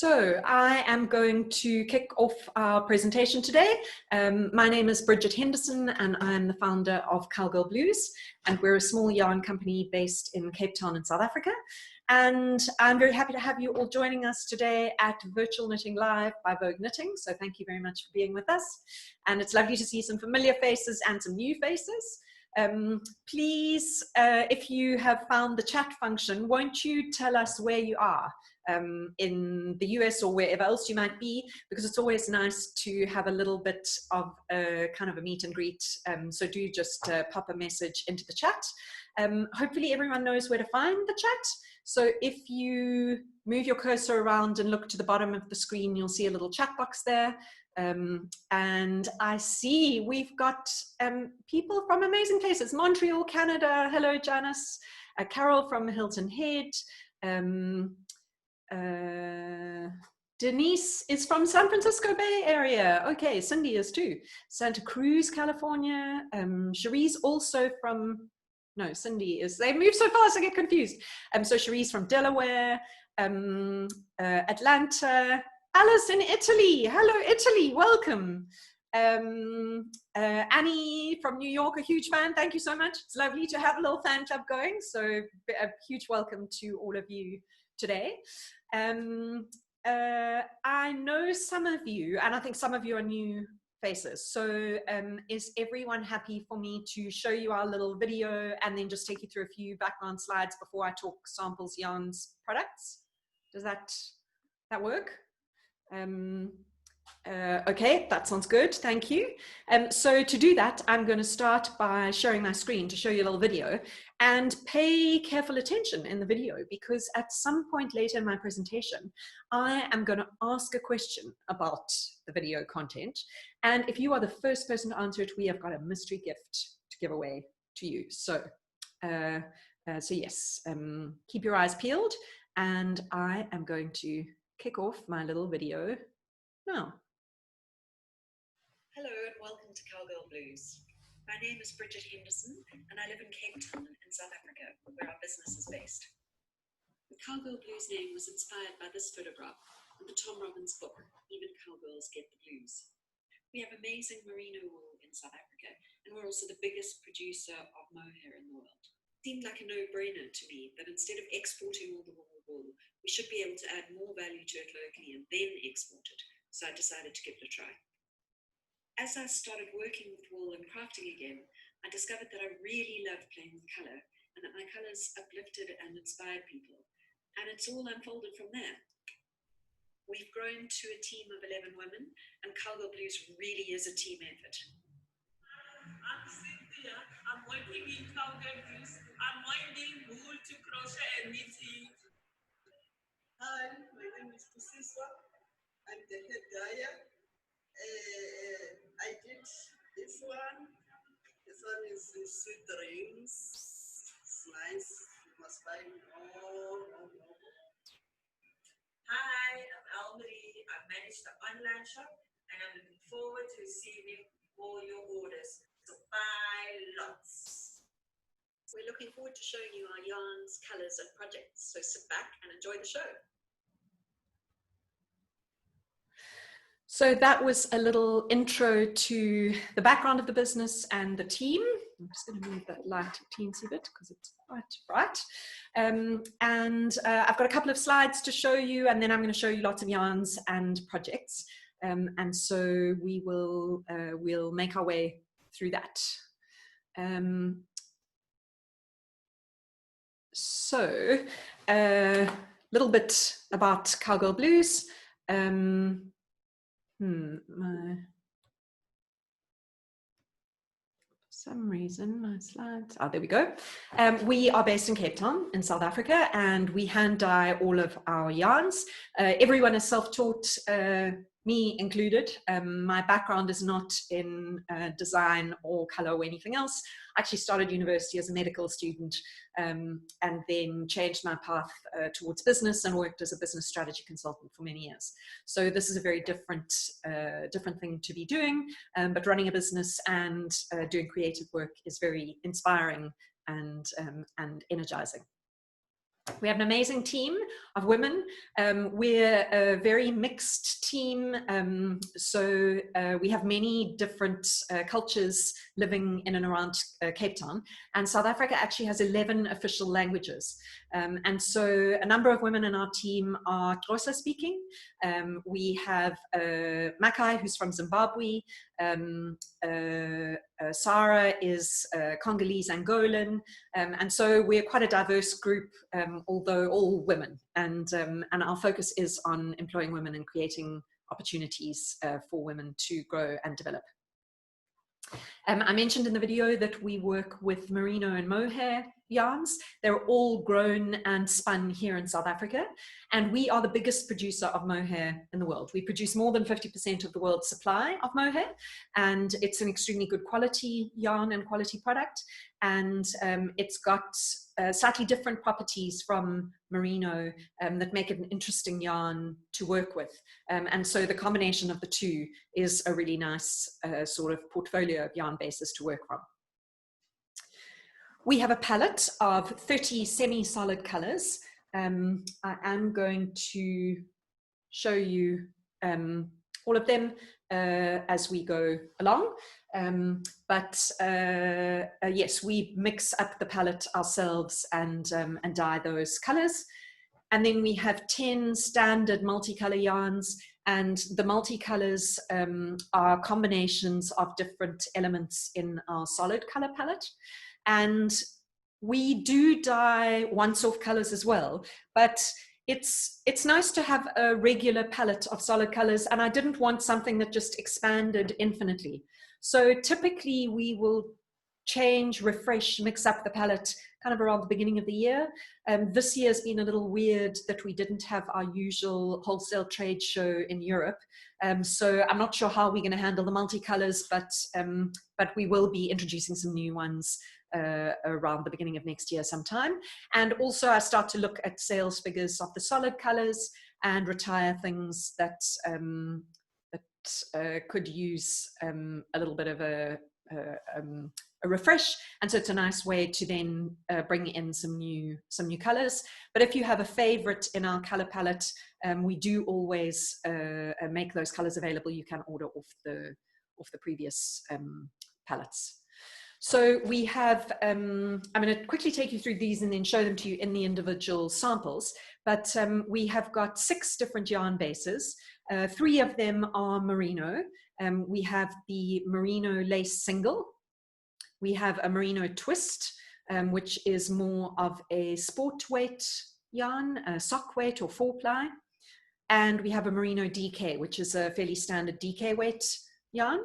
So I am going to kick off our presentation today. My name is Bridget Henderson and I'm the founder of Cowgirlblues, and we're a small yarn company based in Cape Town in South Africa. And I'm very happy to have you all joining us today at Virtual Knitting Live by Vogue Knitting. So thank you very much for being with us. And it's lovely to see some familiar faces and some new faces. Please, if you have found the chat function, won't you tell us where you are in the US or wherever else you might be, because it's always nice to have a little bit of a kind of a meet and greet. So do just pop a message into the chat. Hopefully everyone knows where to find the chat. So if you move your cursor around and look to the bottom of the screen, you'll see a little chat box there. And I see we've got people from amazing places. Montreal, Canada. Hello, Janice. Carol from Hilton Head. Denise is from San Francisco Bay Area. Okay, Cindy is too. Santa Cruz, California. Cherie's also from, no, Cindy is, they move so fast I get confused. So Cherie's from Delaware, Atlanta. Alice in Italy. Hello, Italy. Welcome. Annie from New York, a huge fan. Thank you so much. It's lovely to have a little fan club going. So a huge welcome to all of you today. I know some of you, and I think some of you are new faces. So is everyone happy for me to show you our little video and then just take you through a few background slides before I talk samples, yarns, products? Does that work? Okay, that sounds good. Thank you. So to do that, I'm going to start by sharing my screen to show you a little video, and pay careful attention in the video, because at some point later in my presentation, I am going to ask a question about the video content. And if you are the first person to answer it, we have got a mystery gift to give away to you. So, so yes, keep your eyes peeled, and I am going to kick off my little video now. Hello and welcome to Cowgirlblues. My name is Bridget Henderson and I live in Cape Town in South Africa, where our business is based. The Cowgirlblues name was inspired by this photograph in the Tom Robbins book, Even Cowgirls Get the Blues. We have amazing merino wool in South Africa, and we're also the biggest producer of mohair in the world. It seemed like a no-brainer to me that instead of exporting all the wool, we should be able to add more value to it locally and then export it. So I decided to give it a try. As I started working with wool and crafting again, I discovered that I really loved playing with colour, and that my colours uplifted and inspired people. And it's all unfolded from there. We've grown to a team of 11 women, and Cowgirlblues really is a team effort. I'm Cynthia. I'm working in Cowgirlblues. I'm winding wool to crochet and knitting. Hi, my name is Tusiswa. I'm the head dyer. I did this one. This one is Sweet Dreams. It's nice. You must buy more. Hi, I'm Elmarie. I've managed the online shop and I'm looking forward to receiving all your orders. So buy lots. We're looking forward to showing you our yarns, colours and projects. So sit back and enjoy the show. So that was a little intro to the background of the business and the team. I'm just going to move that light teensy bit because it's quite bright. I've got a couple of slides to show you, and then I'm going to show you lots of yarns and projects. And so we will we'll make our way through that. So a little bit about Cowgirlblues. For some reason my slides, there we go. We are based in Cape Town in South Africa, and we hand dye all of our yarns. Everyone is self-taught, me included. My background is not in design or color or anything else. I actually started university as a medical student, and then changed my path towards business and worked as a business strategy consultant for many years. So this is a very different thing to be doing, but running a business and doing creative work is very inspiring and energizing. We have an amazing team of women. We're a very mixed team. So we have many different cultures living in and around Cape Town. And South Africa actually has 11 official languages. And so a number of women in our team are Xhosa speaking. We have Makai, who's from Zimbabwe. Sarah is Congolese Angolan. And so we're quite a diverse group, although all women, and our focus is on employing women and creating opportunities for women to grow and develop. I mentioned in the video that we work with merino and mohair yarns. They're all grown and spun here in South Africa, and we are the biggest producer of mohair in the world. We produce more than 50% of the world's supply of mohair, and it's an extremely good quality yarn and quality product, and it's got slightly different properties from merino that make it an interesting yarn to work with. And so the combination of the two is a really nice sort of portfolio of yarn bases to work from. We have a palette of 30 semi-solid colors. I am going to show you all of them as we go along. Yes, we mix up the palette ourselves and dye those colors. And then we have 10 standard multicolor yarns, and the multicolors are combinations of different elements in our solid color palette. And we do dye once-off colors as well, but it's nice to have a regular palette of solid colors, and I didn't want something that just expanded infinitely. So typically we will change, refresh, mix up the palette kind of around the beginning of the year. This year has been a little weird that we didn't have our usual wholesale trade show in Europe. So I'm not sure how we're going to handle the multicolors, but we will be introducing some new ones around the beginning of next year sometime. And also I start to look at sales figures of the solid colors and retire things that could use a little bit of a refresh, and so it's a nice way to then bring in some new colors. But if you have a favorite in our color palette, we do always make those colors available. You can order off the previous palettes. So we have, I'm going to quickly take you through these and then show them to you in the individual samples, but we have got 6 different yarn bases. 3 of them are merino. We have the merino lace single. We have a merino twist, which is more of a sport weight yarn, a sock weight or 4-ply. And we have a merino DK, which is a fairly standard DK weight yarn.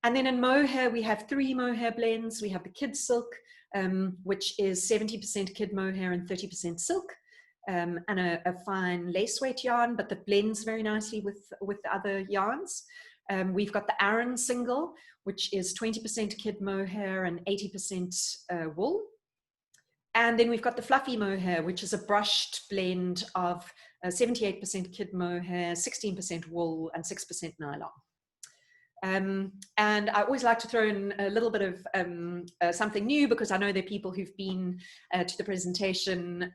And then in mohair, we have 3 mohair blends. We have the kid silk, which is 70% kid mohair and 30% silk, and a fine lace weight yarn, but that blends very nicely with the other yarns. We've got the Aran single, which is 20% kid mohair and 80% wool. And then we've got the fluffy mohair, which is a brushed blend of 78% kid mohair, 16% wool, and 6% nylon. And I always like to throw in a little bit of something new, because I know there are people who've been to the presentation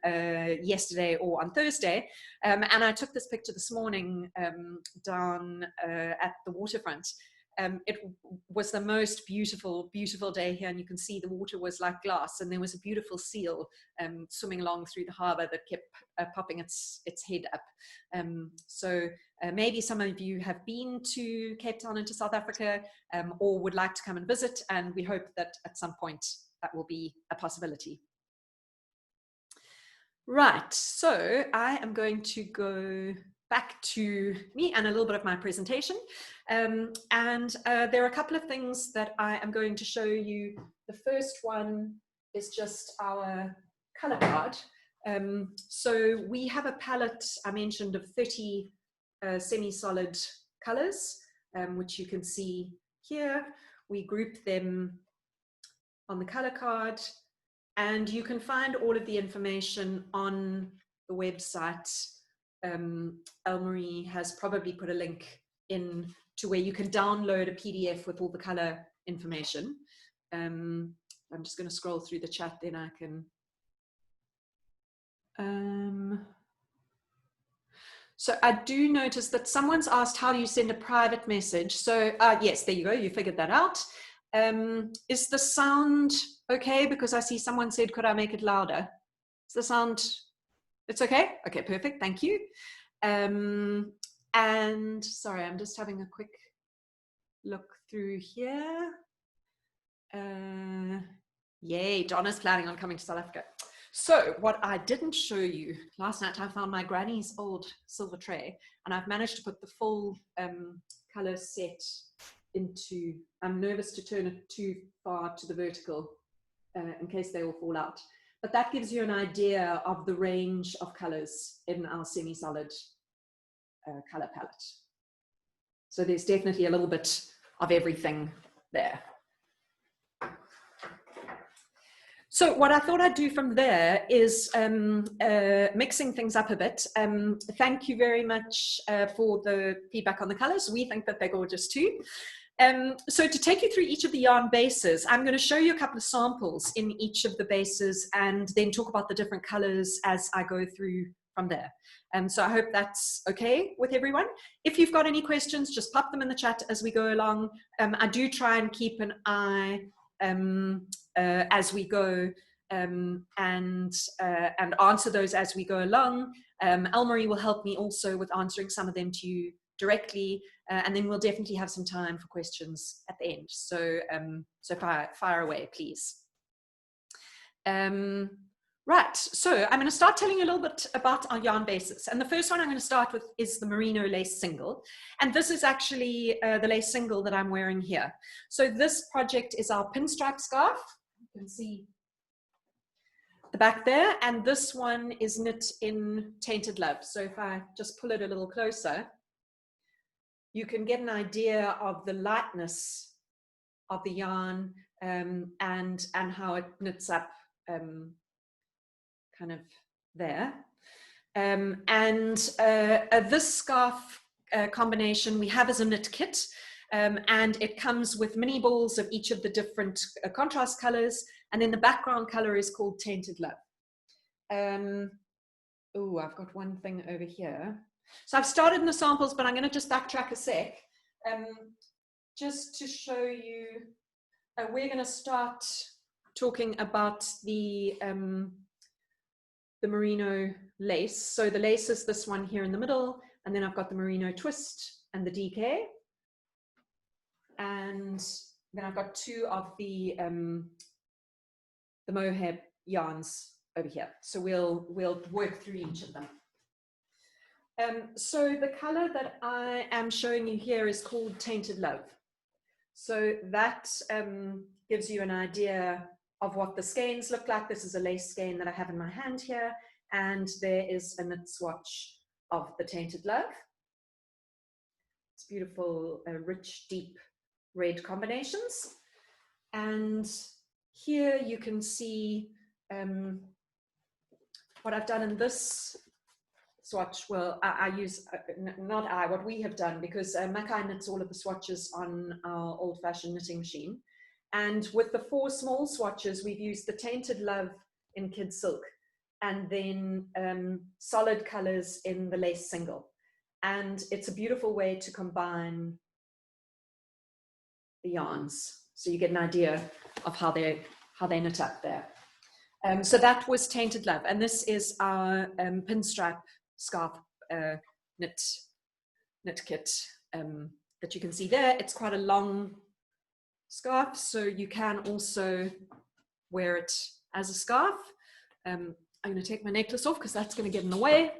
yesterday or on Thursday. And I took this picture this morning down at the waterfront. It was the most beautiful, beautiful day here, and you can see the water was like glass, and there was a beautiful seal swimming along through the harbour that kept popping its head up. So maybe some of you have been to Cape Town and to South Africa, or would like to come and visit, and we hope that at some point that will be a possibility. Right, so I am going to go back to me and a little bit of my presentation. And there are a couple of things that I am going to show you. The first one is just our color card. So we have a palette, I mentioned, of 30 semi-solid colors, which you can see here. We group them on the color card, and you can find all of the information on the website. Elmarie has probably put a link in to where you can download a PDF with all the color information. I'm just going to scroll through the chat, then I can So I do notice that someone's asked, how do you send a private message? So yes, there you go. You figured that out. Is the sound okay? Because I see someone said, could I make it louder? Is the sound, it's okay? Okay, perfect. Thank you. And sorry, I'm just having a quick look through here. Yay, Donna's planning on coming to South Africa. So what I didn't show you, last night I found my granny's old silver tray, and I've managed to put the full color set into, I'm nervous to turn it too far to the vertical in case they all fall out. But that gives you an idea of the range of colors in our semi-solid color palette. So there's definitely a little bit of everything there. So what I thought I'd do from there is mixing things up a bit. Thank you very much for the feedback on the colors. We think that they're gorgeous too. So to take you through each of the yarn bases, I'm going to show you a couple of samples in each of the bases and then talk about the different colors as I go through from there. So I hope that's okay with everyone. If you've got any questions, just pop them in the chat as we go along. I do try and keep an eye as we go and answer those as we go along. Elmarie will help me also with answering some of them to you directly, and then we'll definitely have some time for questions at the end. So, so fire away, please. Right, so I'm going to start telling you a little bit about our yarn bases. And the first one I'm going to start with is the merino lace single. And this is actually the lace single that I'm wearing here. So this project is our pinstripe scarf. You can see the back there. And this one is knit in Tainted Love. So if I just pull it a little closer, you can get an idea of the lightness of the yarn and how it knits up kind of there. This scarf combination we have as a knit kit, and it comes with mini balls of each of the different contrast colors, and then the background color is called Tainted Love. Oh, I've got one thing over here. So I've started in the samples, but I'm going to just backtrack a sec, just to show you. We're going to start talking about the merino lace. So the lace is this one here in the middle, and then I've got the merino twist and the DK, and then I've got two of the mohair yarns over here. So we'll work through each of them. So the color that I am showing you here is called Tainted Love. So that gives you an idea of what the skeins look like. This is a lace skein that I have in my hand here, and there is a knit swatch of the Tainted Love. It's beautiful, rich, deep red combinations. And here you can see what I've done in this swatch. Well, I use, what we have done, because Makai knits all of the swatches on our old-fashioned knitting machine. And with the 4 small swatches, we've used the Tainted Love in Kid Silk, and then solid colors in the lace single. And it's a beautiful way to combine the yarns, so you get an idea of how they knit up there. So that was Tainted Love, and this is our pinstripe scarf knit kit that you can see there. It's quite a long scarf, so you can also wear it as a scarf. I'm going to take my necklace off because that's going to get in the way.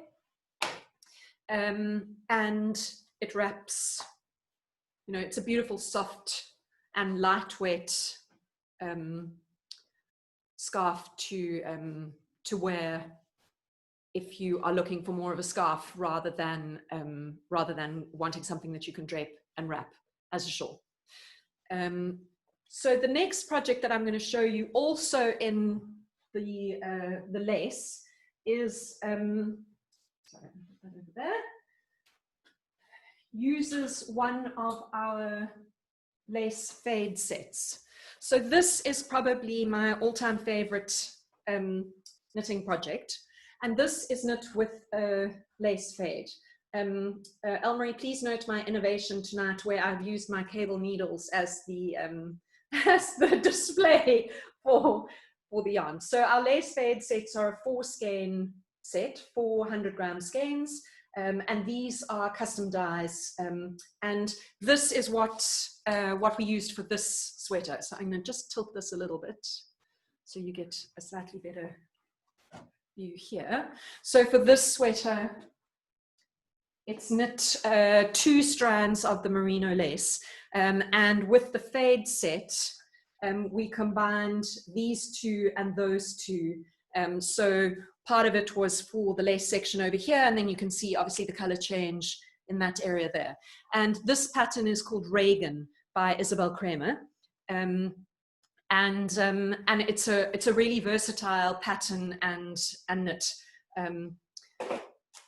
And it wraps, you know, it's a beautiful, soft and lightweight scarf to wear if you are looking for more of a scarf rather than wanting something that you can drape and wrap as a shawl. So the next project that I'm going to show you, also in the lace, is sorry, I'll put that over there. Uses one of our lace fade sets. So this is probably my all-time favorite knitting project. And this is knit with a lace fade. Elmarie, please note my innovation tonight where I've used my cable needles as the display for the yarn. So our lace fade sets are a 4-skein set, 400 gram skeins, and these are custom dyes. And this is what we used for this sweater. So I'm going to just tilt this a little bit so you get a slightly better view here. So for this sweater, it's knit 2 strands of the merino lace, and with the fade set, we combined these 2 and those 2. So part of it was for the lace section over here, and then you can see obviously the color change in that area there. And this pattern is called Reagan by Isabel Kramer. And it's a really versatile pattern and knit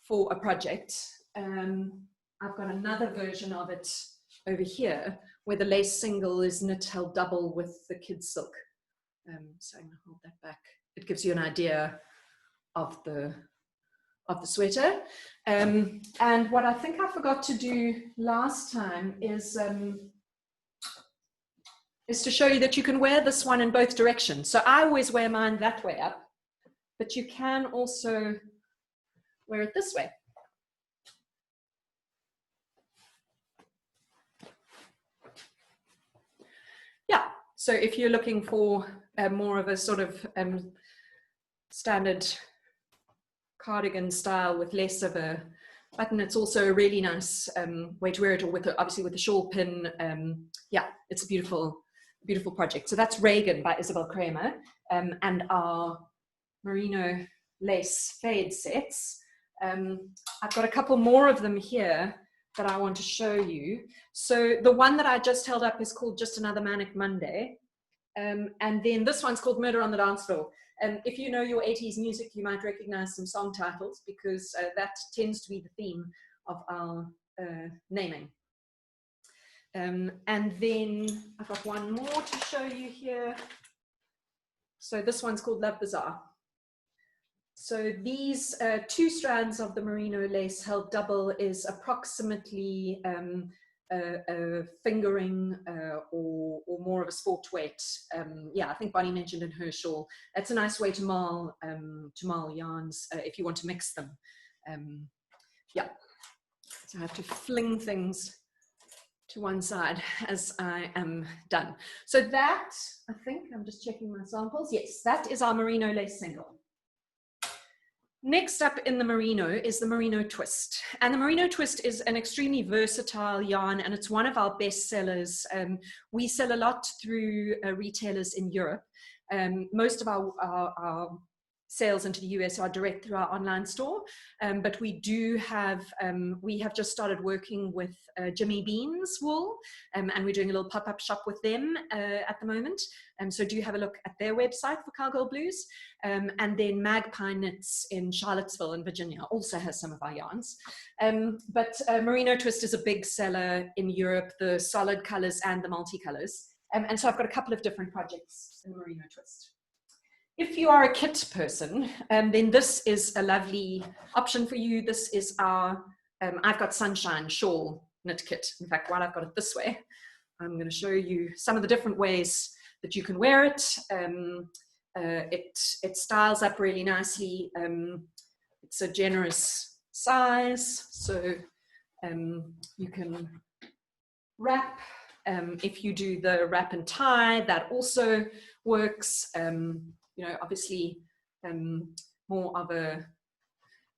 for a project. I've got another version of it over here where the lace single is knit held double with the kid silk. So I'm going to hold that back. It gives you an idea of the sweater. And what I think I forgot to do last time is to show you that you can wear this one in both directions. So I always wear mine that way up, but you can also wear it this way. Yeah, so if you're looking for more of a sort of standard cardigan style with less of a button, it's also a really nice way to wear it, or with obviously with the shawl pin. Yeah, it's a beautiful project. So that's Reagan by Isabel Kramer, and our merino lace fade sets. I've got a couple more of them here that I want to show you. So the one that I just held up is called Just Another Manic Monday. And then this one's called Murder on the Dance Floor. If you know your 80s music, you might recognize some song titles, because that tends to be the theme of our naming. And then I've got one more to show you here. So this one's called Love Bazaar. So these 2 strands of the merino lace held double is approximately a fingering or more of a sport weight. Yeah, I think Bonnie mentioned in her shawl. That's a nice way to mull yarns if you want to mix them. Yeah, so I have to fling things to one side as I am done. So that, I think, I'm just checking my samples. Yes, that is our merino lace single. Next up in the merino is the merino twist. And the merino twist is an extremely versatile yarn, and it's one of our best sellers. We sell a lot through retailers in Europe. Most of our sales into the US are direct through our online store, but we do have, we have just started working with Jimmy Bean's wool, and we're doing a little pop-up shop with them at the moment. So do have a look at their website for Cowgirlblues. And then Magpie Knits in Charlottesville in Virginia also has some of our yarns. But merino twist is a big seller in Europe, the solid colors and the multicolors. And so I've got a couple of different projects in merino twist. If you are a kit person, then this is a lovely option for you. This is our, I've got Sunshine Shawl knit kit. In fact, while I've got it this way, I'm going to show you some of the different ways that you can wear it. It styles up really nicely. It's a generous size, so you can wrap. If you do the wrap and tie, that also works. You know, obviously more of a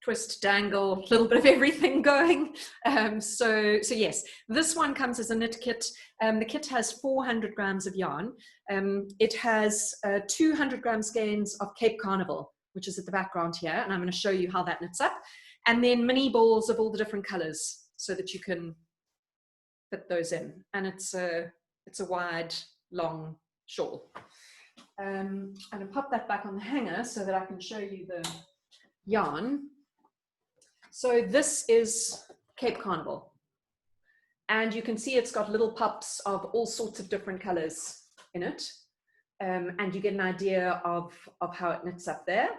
twist, dangle, a little bit of everything going. So yes, this one comes as a knit kit. The kit has 400 grams of yarn. It has 200 gram skeins of Cape Carnival, which is at the background here, and I'm going to show you how that knits up. And then mini balls of all the different colors so that you can fit those in. And it's a wide, long shawl. I'm going to pop that back on the hanger so that I can show you the yarn. So this is Cape Carnival, and you can see it's got little pops of all sorts of different colors in it, and you get an idea of how it knits up there.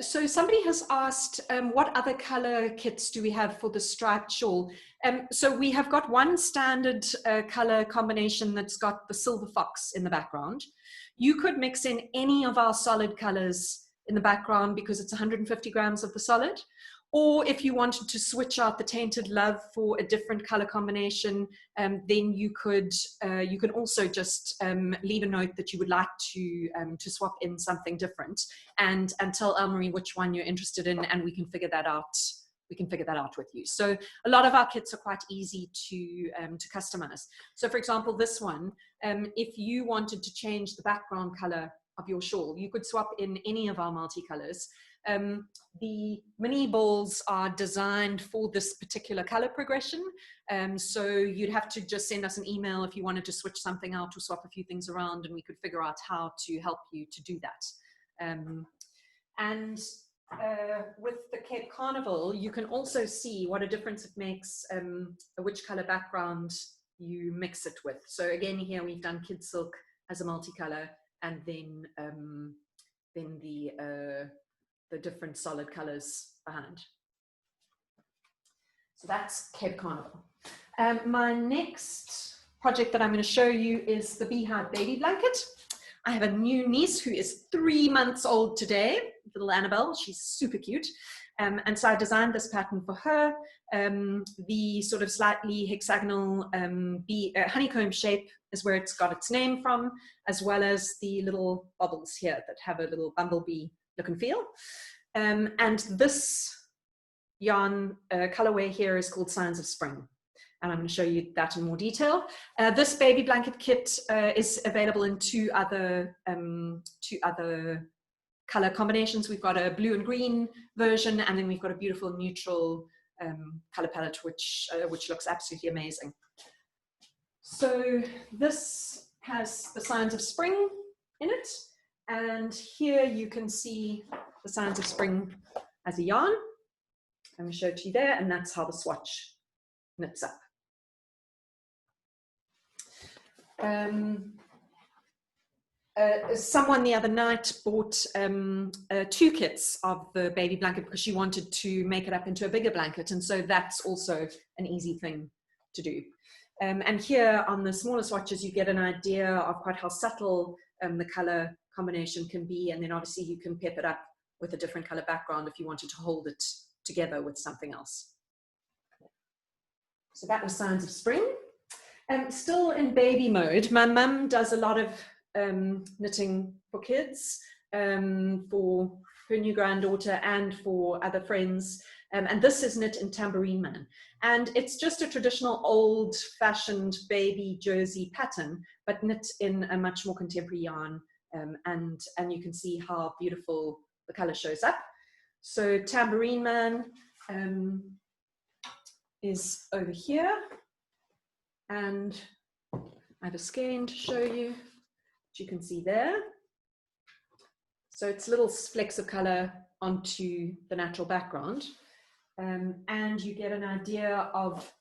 So somebody has asked, what other color kits do we have for the striped shawl? So we have got one standard color combination that's got the silver fox in the background. You could mix in any of our solid colors in the background because it's 150 grams of the solid. Or if you wanted to switch out the tainted love for a different color combination, then you can also just leave a note that you would like to swap in something different, and tell Elmarie which one you're interested in, and we can figure that out. We can figure that out with you. So a lot of our kits are quite easy to customize. So for example, this one, if you wanted to change the background color of your shawl, you could swap in any of our multicolors. The mini balls are designed for this particular color progression. So you'd have to just send us an email if you wanted to switch something out or swap a few things around, and we could figure out how to help you to do that. With the Cape Carnival, you can also see what a difference it makes which color background you mix it with. So again, here we've done kid silk as a multicolor, and then the different solid colors behind. So that's Cape Carnival. My next project that I'm going to show you is the Beehive baby blanket. I have a new niece who is 3 months old today, little Annabelle. She's super cute. And so I designed this pattern for her. The sort of slightly hexagonal honeycomb shape is where it's got its name from, as well as the little bubbles here that have a little bumblebee look and feel. And this yarn colorway here is called Signs of Spring. And I'm going to show you that in more detail. This baby blanket kit is available in two other color combinations. We've got a blue and green version, and then we've got a beautiful neutral color palette, which looks absolutely amazing. So this has the Signs of Spring in it, and here you can see the Signs of Spring as a yarn. I'm going to show it to you there, and that's how the swatch knits up. Someone the other night bought 2 kits of the baby blanket because she wanted to make it up into a bigger blanket, and so that's also an easy thing to do. And here on the smaller swatches you get an idea of quite how subtle the color combination can be, and then obviously you can pep it up with a different color background if you wanted to hold it together with something else. So that was Signs of Spring. Still in baby mode, my mum does a lot of knitting for kids, for her new granddaughter and for other friends, and this is knit in Tambourine Man, and it's just a traditional old-fashioned baby jersey pattern, but knit in a much more contemporary yarn, and you can see how beautiful the color shows up. So Tambourine Man is over here, and I have a skein to show you, which you can see there. So it's little flecks of color onto the natural background, and you get an idea of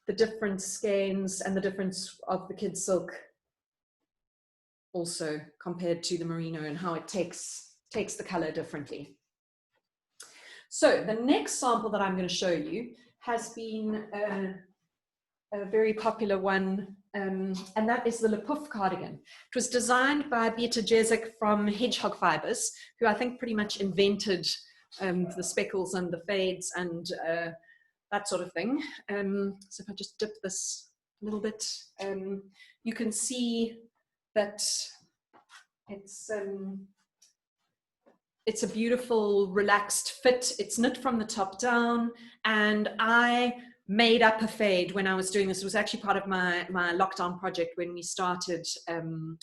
the different skeins and the difference of the kid silk also compared to the merino, and how it takes the color differently. So the next sample that I'm going to show you has been a very popular one, and that is the Le Pouf cardigan. It was designed by Beata Jezik from Hedgehog Fibers, who I think pretty much invented the speckles and the fades and that sort of thing. So if I just dip this a little bit, you can see that it's a beautiful relaxed fit. It's knit from the top down, and I made up a fade when I was doing this. It was actually part of my lockdown project when we started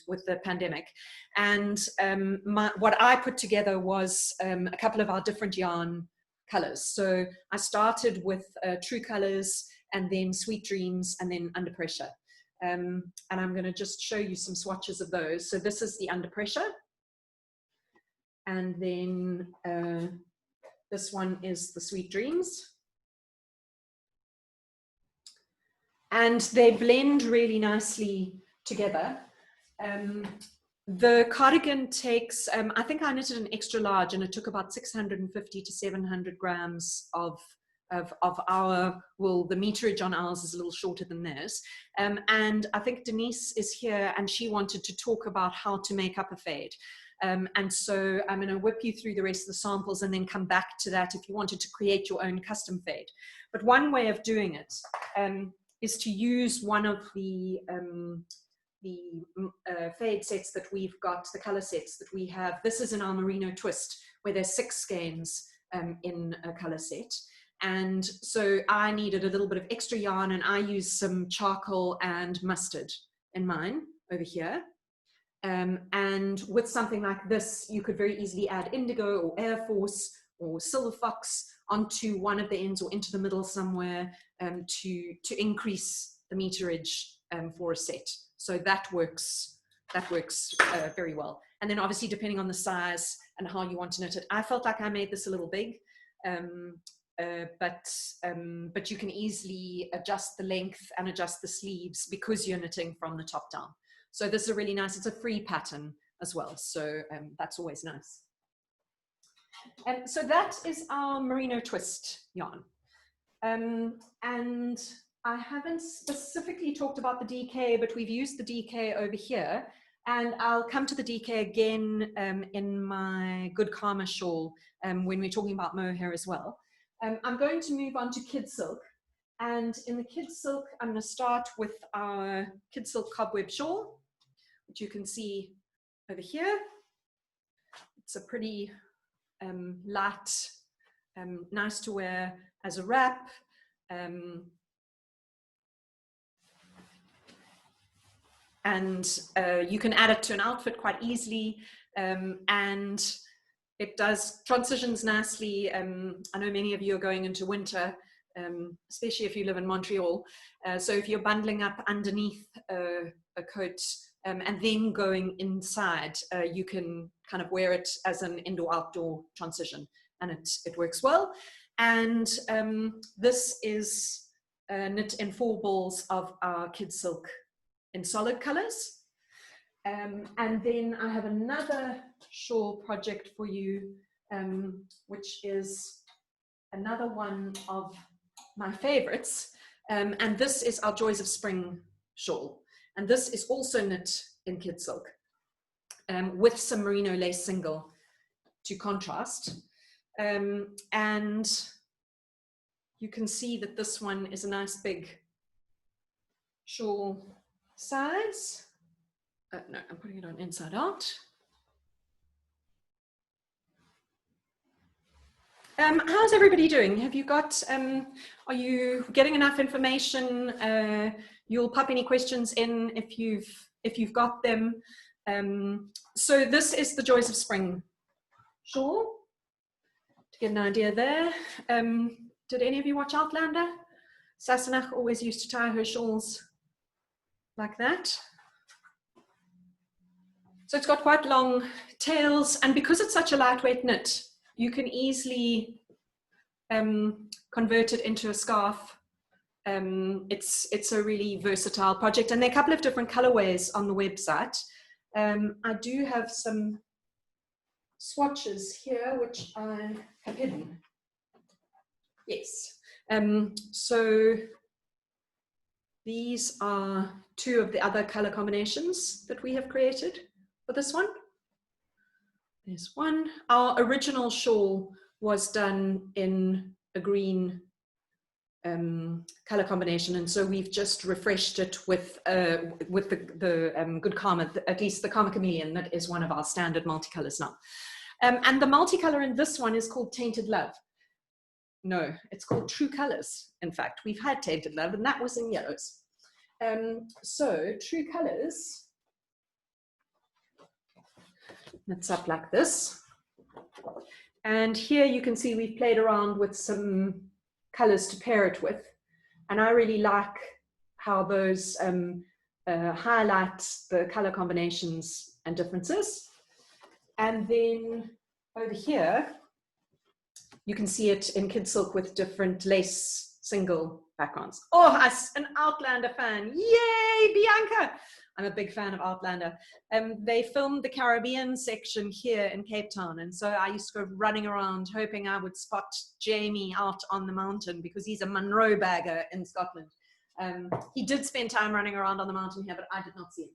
with the pandemic, and what I put together was a couple of our different yarn colors. So I started with True Colors, and then Sweet Dreams, and then Under Pressure, and I'm going to just show you some swatches of those. So this is the Under Pressure, and then this one is the Sweet Dreams. And they blend really nicely together. The cardigan takes, I think I knitted an extra large, and it took about 650 to 700 grams of our wool. The meterage on ours is a little shorter than theirs. And I think Denise is here, and she wanted to talk about how to make up a fade. And so I'm going to whip you through the rest of the samples and then come back to that if you wanted to create your own custom fade. But one way of doing it is to use one of the fade sets that we've got, the color sets that we have. This is in our merino twist, where there's 6 skeins in a color set. And so I needed a little bit of extra yarn, and I used some charcoal and mustard in mine over here. And with something like this, you could very easily add indigo or Air Force or Silver Fox onto one of the ends or into the middle somewhere to increase the meterage for a set. So that works very well. And then obviously depending on the size and how you want to knit it. I felt like I made this a little big, but you can easily adjust the length and adjust the sleeves because you're knitting from the top down. So this is a really nice, it's a free pattern as well. So that's always nice. And so that is our merino twist yarn. And I haven't specifically talked about the DK, but we've used the DK over here. And I'll come to the DK again in my Good Karma shawl when we're talking about mohair as well. I'm going to move on to kid silk. And in the kid silk, I'm going to start with our kid silk cobweb shawl, which you can see over here. It's a pretty light, nice to wear as a wrap. And you can add it to an outfit quite easily, and it does transitions nicely. I know many of you are going into winter, especially if you live in Montreal. So if you're bundling up underneath a coat and then going inside, you can kind of wear it as an indoor-outdoor transition, and it works well. And this is knit in 4 balls of our kid silk in solid colors. And then I have another shawl project for you, which is another one of my favorites. And this is our Joys of Spring shawl. And this is also knit in kid silk with some merino lace single to contrast. And you can see that this one is a nice big shawl size. No, I'm putting it on inside out. How's everybody doing? Have you got, are you getting enough information? You'll pop any questions in if you've got them. So this is the Joys of Spring shawl, to get an idea there. Did any of you watch Outlander? Sassenach always used to tie her shawls like that. So it's got quite long tails, and because it's such a lightweight knit, you can easily convert it into a scarf. It's a really versatile project, and there are a couple of different colorways on the website. I do have some swatches here, which I have hidden. Yes. So these are 2 of the other color combinations that we have created for this one. There's one. Our original shawl was done in a green color combination, and so we've just refreshed it with the Good Karma, at least the Karma Chameleon, that is one of our standard multicolors now. And the multicolor in this one is called Tainted Love. No, it's called True Colors. In fact, we've had Tainted Love, and that was in yellows. So True Colors, it's up like this. And here you can see we've played around with some colors to pair it with. And I really like how those highlight the color combinations and differences. And then over here, you can see it in kid silk with different lace single backgrounds. Oh, an Outlander fan. Yay, Bianca. I'm a big fan of Outlander. They filmed the Caribbean section here in Cape Town, and so I used to go running around hoping I would spot Jamie out on the mountain because he's a Munro bagger in Scotland. He did spend time running around on the mountain here, but I did not see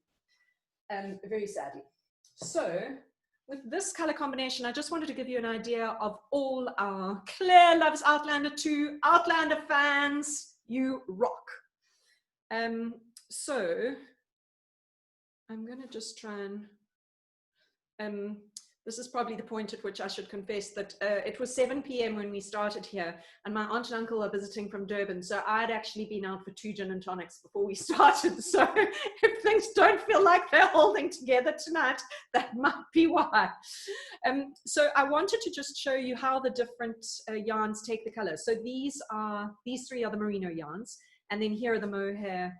him, very sadly. So with this color combination, I just wanted to give you an idea of all our Claire loves Outlander 2 Outlander fans. You rock. So I'm going to just try and this is probably the point at which I should confess that it was 7 p.m. when we started here, and my aunt and uncle are visiting from Durban, so I'd actually been out for 2 gin and tonics before we started. So if things don't feel like they're holding together tonight, that might be why. So I wanted to just show you how the different yarns take the colors. So these 3 are the merino yarns, and then here are the mohair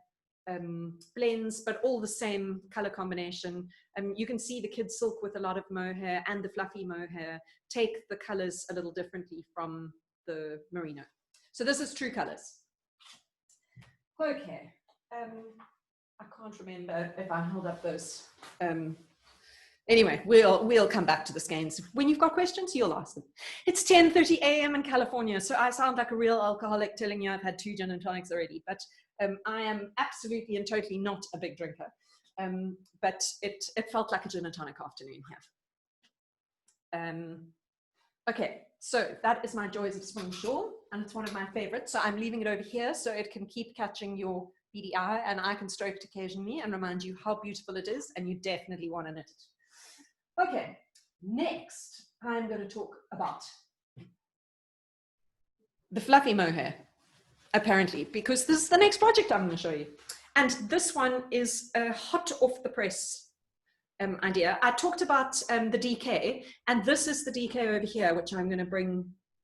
blends, but all the same color combination. You can see the kid silk with a lot of mohair and the fluffy mohair take the colors a little differently from the merino. So this is true colors. Okay, I can't remember if I held up those. Anyway, we'll come back to the skeins. When you've got questions, you'll ask them. It's 10:30 a.m. in California, so I sound like a real alcoholic telling you I've had 2 gin and tonics already, but I am absolutely and totally not a big drinker. But it felt like a gin and tonic afternoon here. Okay, so that is my Joys of Spring shawl, and it's one of my favorites. So I'm leaving it over here so it can keep catching your beady eye, and I can stroke it occasionally and remind you how beautiful it is, and you definitely want to knit it. Okay, next I'm going to talk about the fluffy mohair, apparently, because this is the next project I'm going to show you. And this one is a hot off the press idea. I talked about the DK, and this is the DK over here, which I'm going to bring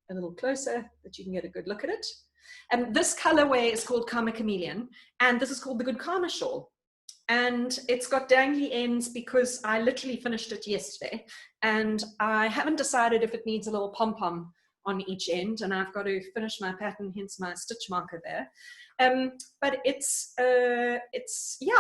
a little closer that you can get a good look at it. This colorway is called Karma Chameleon, and this is called the Good Karma shawl. And it's got dangly ends because I literally finished it yesterday, and I haven't decided if it needs a little pom-pom on each end, and I've got to finish my pattern, hence my stitch marker there. But yeah,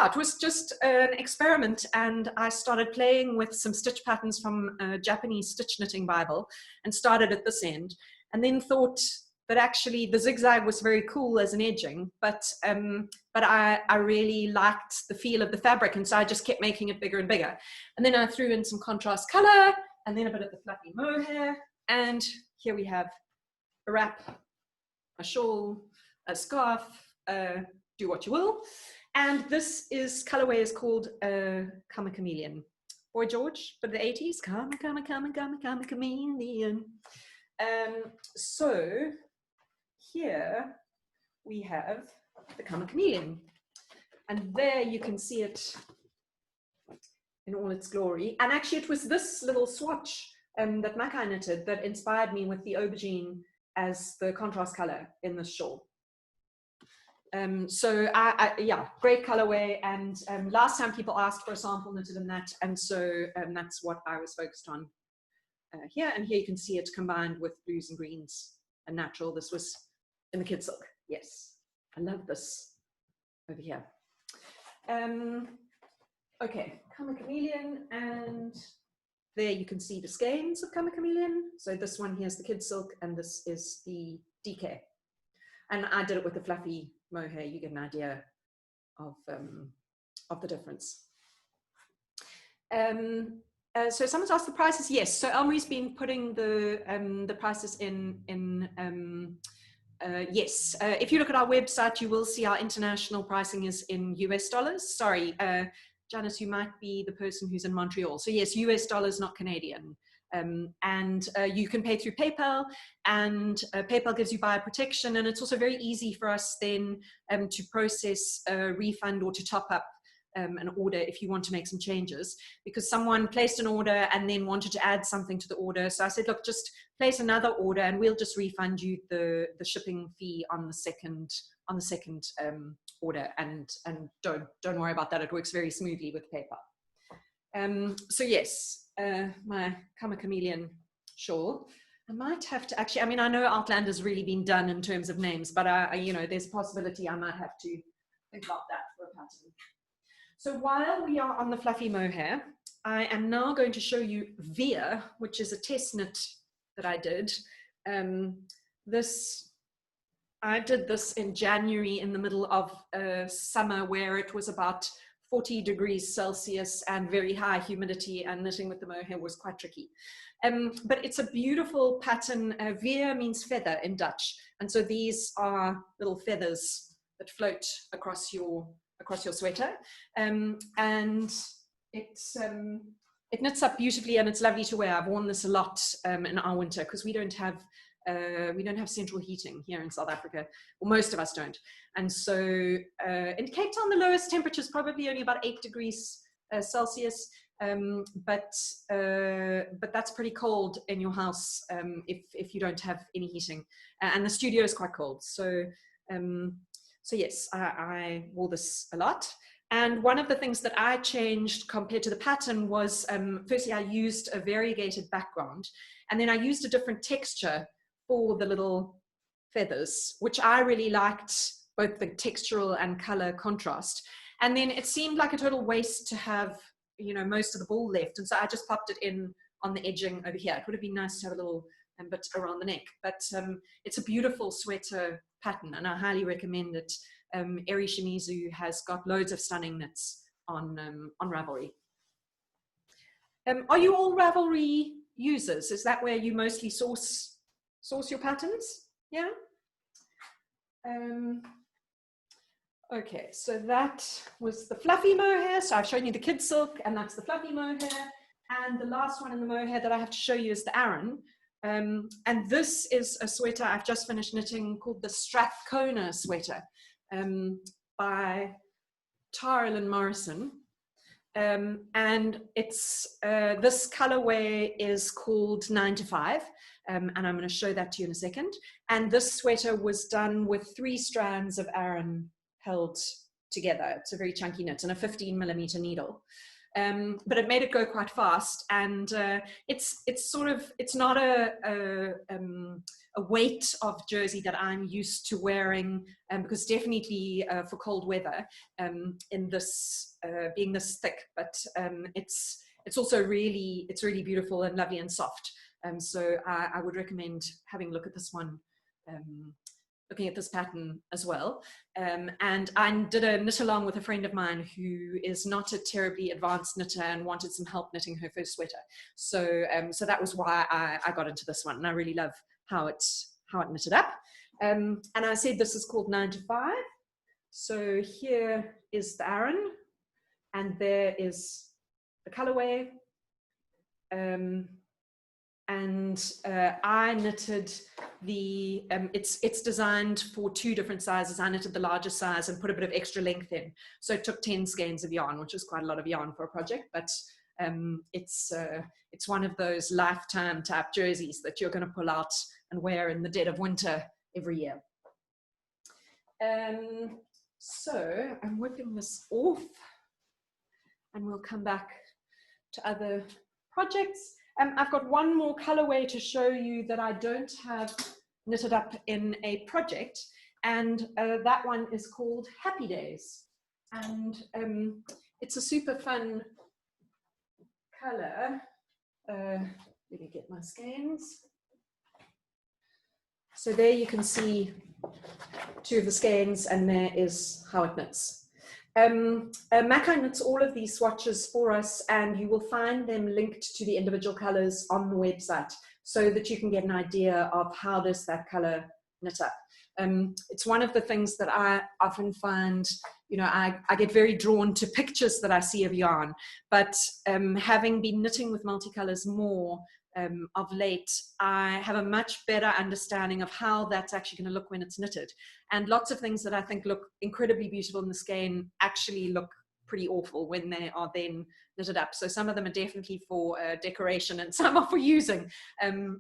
it was just an experiment, and I started playing with some stitch patterns from a Japanese stitch knitting Bible and started at this end, and then thought that actually the zigzag was very cool as an edging, but I really liked the feel of the fabric, and so I just kept making it bigger and bigger. And then I threw in some contrast color, and then a bit of the fluffy mohair, and here we have a wrap, a shawl, a scarf, do what you will. And this colorway is called Karma Chameleon. Boy George, for the 80s, Karma Chameleon. So here we have the Karma Chameleon, and there you can see it in all its glory. And actually it was this little swatch that Makai knitted that inspired me with the aubergine as the contrast color in this shawl. So yeah, great colorway, and last time people asked for a sample knitted in that, and so that's what I was focused on here. And here you can see it combined with blues and greens and natural. This was in the kid silk. Yes, I love this over here. Okay, Karma Chameleon, and there you can see the skeins of Karma Chameleon. So this one here is the kid silk, and this is the DK. And I did it with the fluffy mohair. You get an idea of the difference. So someone's asked the prices. Yes, so Elmary's been putting the prices in yes. If you look at our website, you will see our international pricing is in US dollars. Sorry, Janice, you might be the person who's in Montreal. So yes, US dollars, not Canadian. And you can pay through PayPal, and PayPal gives you buyer protection, and it's also very easy for us then to process a refund or to top up an order if you want to make some changes, because someone placed an order and then wanted to add something to the order. So I said, look, just place another order and we'll just refund you the shipping fee on the second order, and don't worry about that. It works very smoothly with PayPal. So yes, my Karma Chameleon shawl. I might have to actually, I mean, I know Outlander's really been done in terms of names, but you know, there's a possibility I might have to think about that for a pattern. So while we are on the fluffy mohair, I am now going to show you Veer, which is a test knit that I did. I did this in January in the middle of summer where it was about 40 degrees Celsius and very high humidity, and knitting with the mohair was quite tricky. But it's a beautiful pattern. Veer means feather in Dutch. And so these are little feathers that float across your sweater. And it knits up beautifully and it's lovely to wear. I've worn this a lot in our winter because we don't have central heating here in South Africa, or most of us don't. And so in Cape Town, the lowest temperature is probably only about 8 degrees Celsius, but that's pretty cold in your house if you don't have any heating. And the studio is quite cold. So yes, I wore this a lot. And one of the things that I changed compared to the pattern was, firstly, I used a variegated background, and then I used a different texture for the little feathers, which I really liked, both the textural and color contrast. And then it seemed like a total waste to have, you know, most of the ball left. And so I just popped it in on the edging over here. It would have been nice to have a little bit around the neck, but it's a beautiful sweater pattern and I highly recommend it. Eri Shimizu has got loads of stunning knits on Ravelry. Are you all Ravelry users? Is that where you mostly source your patterns? Yeah. Okay, so that was the fluffy mohair. So I've shown you the kid silk, and that's the fluffy mohair. And the last one in the mohair that I have to show you is the Aran. And this is a sweater I've just finished knitting called the Strathcona sweater by Tyrell Morrison. And it's this colorway is called 9 to 5, and I'm going to show that to you in a second. And this sweater was done with 3 strands of Aran held together. It's a very chunky knit and a 15mm needle. But it made it go quite fast, and it's not a weight of jersey that I'm used to wearing, because definitely for cold weather, in this being this thick, but it's also really beautiful and lovely and soft. So I would recommend having a look at this one. Looking at this pattern as well. And I did a knit along with a friend of mine who is not a terribly advanced knitter and wanted some help knitting her first sweater. So that was why I got into this one, and I really love how it knitted up. And I said this is called 9 to 5. So here is the Aran, and there is the colorway. And I knitted the, it's designed for 2 different sizes. I knitted the larger size and put a bit of extra length in. So it took 10 skeins of yarn, which is quite a lot of yarn for a project, but it's one of those lifetime type jerseys that you're going to pull out and wear in the dead of winter every year. So I'm whipping this off and we'll come back to other projects. I've got one more colorway to show you that I don't have knitted up in a project, and that one is called Happy Days. And it's a super fun color. Let me get my skeins. So there you can see 2 of the skeins, and there is how it knits. Mako knits all of these swatches for us, and you will find them linked to the individual colors on the website so that you can get an idea of how does that color knit up. It's one of the things that I often find, you know, I get very drawn to pictures that I see of yarn, but having been knitting with multicolors more of late, I have a much better understanding of how that's actually going to look when it's knitted. And lots of things that I think look incredibly beautiful in the skein actually look pretty awful when they are then knitted up. So some of them are definitely for decoration and some are for using.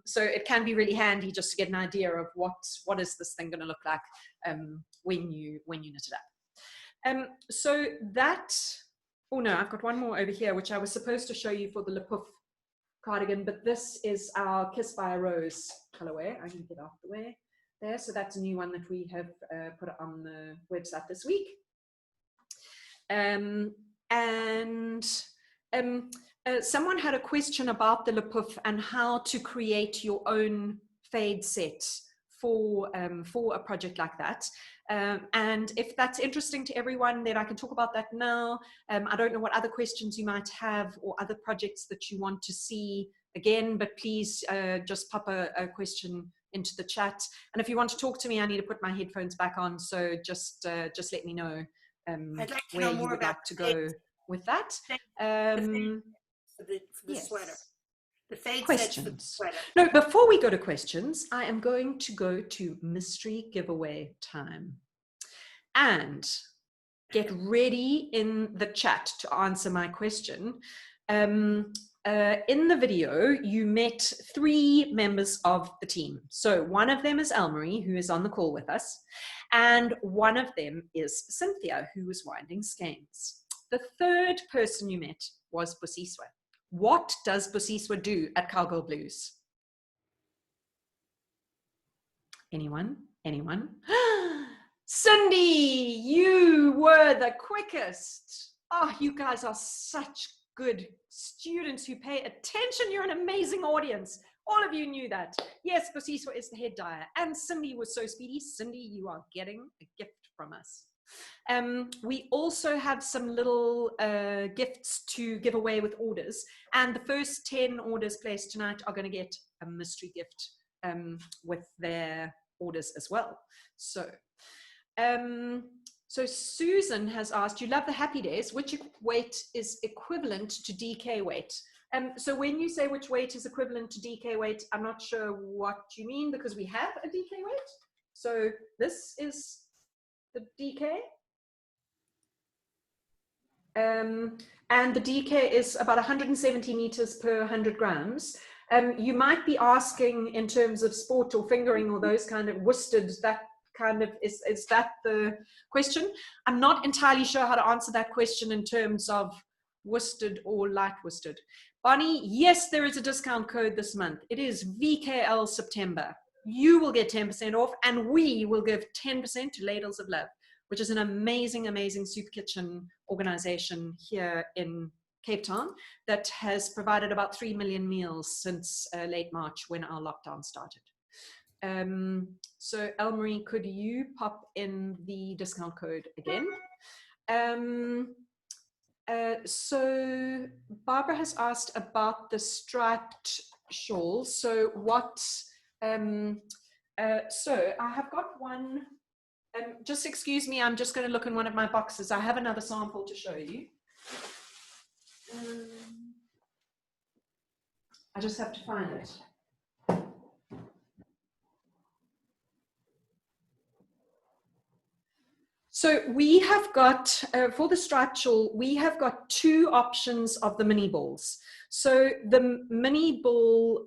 So it can be really handy just to get an idea of what is this thing going to look like when you knit it up. So that, oh no, I've got one more over here, which I was supposed to show you for the Le Pouf cardigan, but this is our Kiss by a Rose colorway. I'm going to get out the way there. So that's a new one that we have put on the website this week. And someone had a question about the Lepuf and how to create your own fade set for a project like that. And if that's interesting to everyone, then I can talk about that now. I don't know what other questions you might have or other projects that you want to see again, but please just pop a question into the chat. And if you want to talk to me, I need to put my headphones back on. So just let me know where you would like to go with that. For the Yes. sweater. The fade Questions. sets for the sweater. No, before we go to questions, I am going to go to mystery giveaway time. And get ready in the chat to answer my question. In the video, you met 3 members of the team. So one of them is Elmarie, who is on the call with us. And one of them is Cynthia, who was winding skeins. The 3rd person you met was Busiswa. What does Busiswa do at Cowgirlblues? Anyone? Anyone? Cindy, you were the quickest. Oh, you guys are such good students who pay attention. You're an amazing audience. All of you knew that. Yes, Busiswa is the head dyer. And Cindy was so speedy. Cindy, you are getting a gift from us. We also have some little gifts to give away with orders. And the first 10 orders placed tonight are going to get a mystery gift with their orders as well. So Susan has asked, you love the happy days, which weight is equivalent to DK weight? So when you say which weight is equivalent to DK weight, I'm not sure what you mean, because we have a DK weight. So this is the DK. And the DK is about 170 meters per 100 grams. You might be asking in terms of sport or fingering or those kind of worsted, that kind of, is that the question? I'm not entirely sure how to answer that question in terms of worsted or light worsted. Bonnie, yes, there is a discount code this month. It is VKL September. You will get 10% off, and we will give 10% to Ladles of Love, which is an amazing, amazing soup kitchen organization here in Cape Town that has provided about 3 million meals since late March when our lockdown started. So Elmarie, could you pop in the discount code again? So Barbara has asked about the striped shawl. So what, so I have got one, just excuse me, I'm just going to look in one of my boxes. I have another sample to show you. I just have to find it. So we have got, for the striped shawl, we have got 2 options of the mini balls. So the mini balls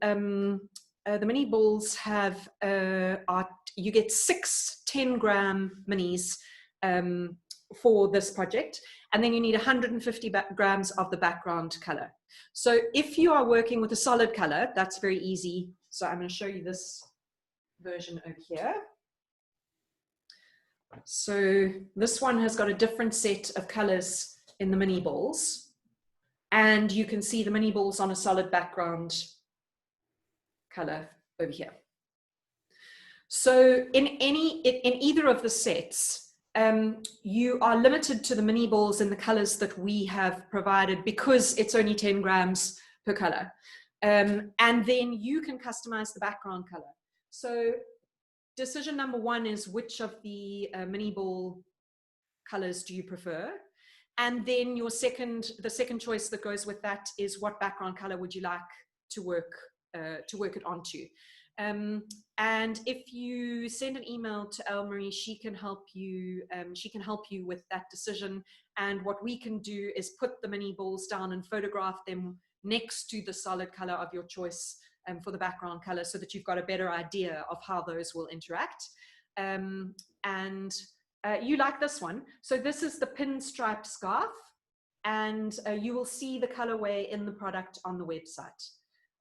have, you get 6 10-gram minis for this project, and then you need 150 grams of the background color. So if you are working with a solid color, that's very easy. So I'm going to show you this version over here. So this one has got a different set of colors in the mini balls, and you can see the mini balls on a solid background color over here. So in either of the sets, you are limited to the mini balls in the colors that we have provided, because it's only 10 grams per color. And then you can customize the background color. So decision number 1 is, which of the mini ball colors do you prefer? And then the second choice that goes with that is, what background color would you like to work it onto? And if you send an email to Elmarie, she can help you with that decision. And what we can do is put the mini balls down and photograph them next to the solid color of your choice for the background color, so that you've got a better idea of how those will interact. You like this one. So this is the pinstripe scarf, and you will see the colorway in the product on the website.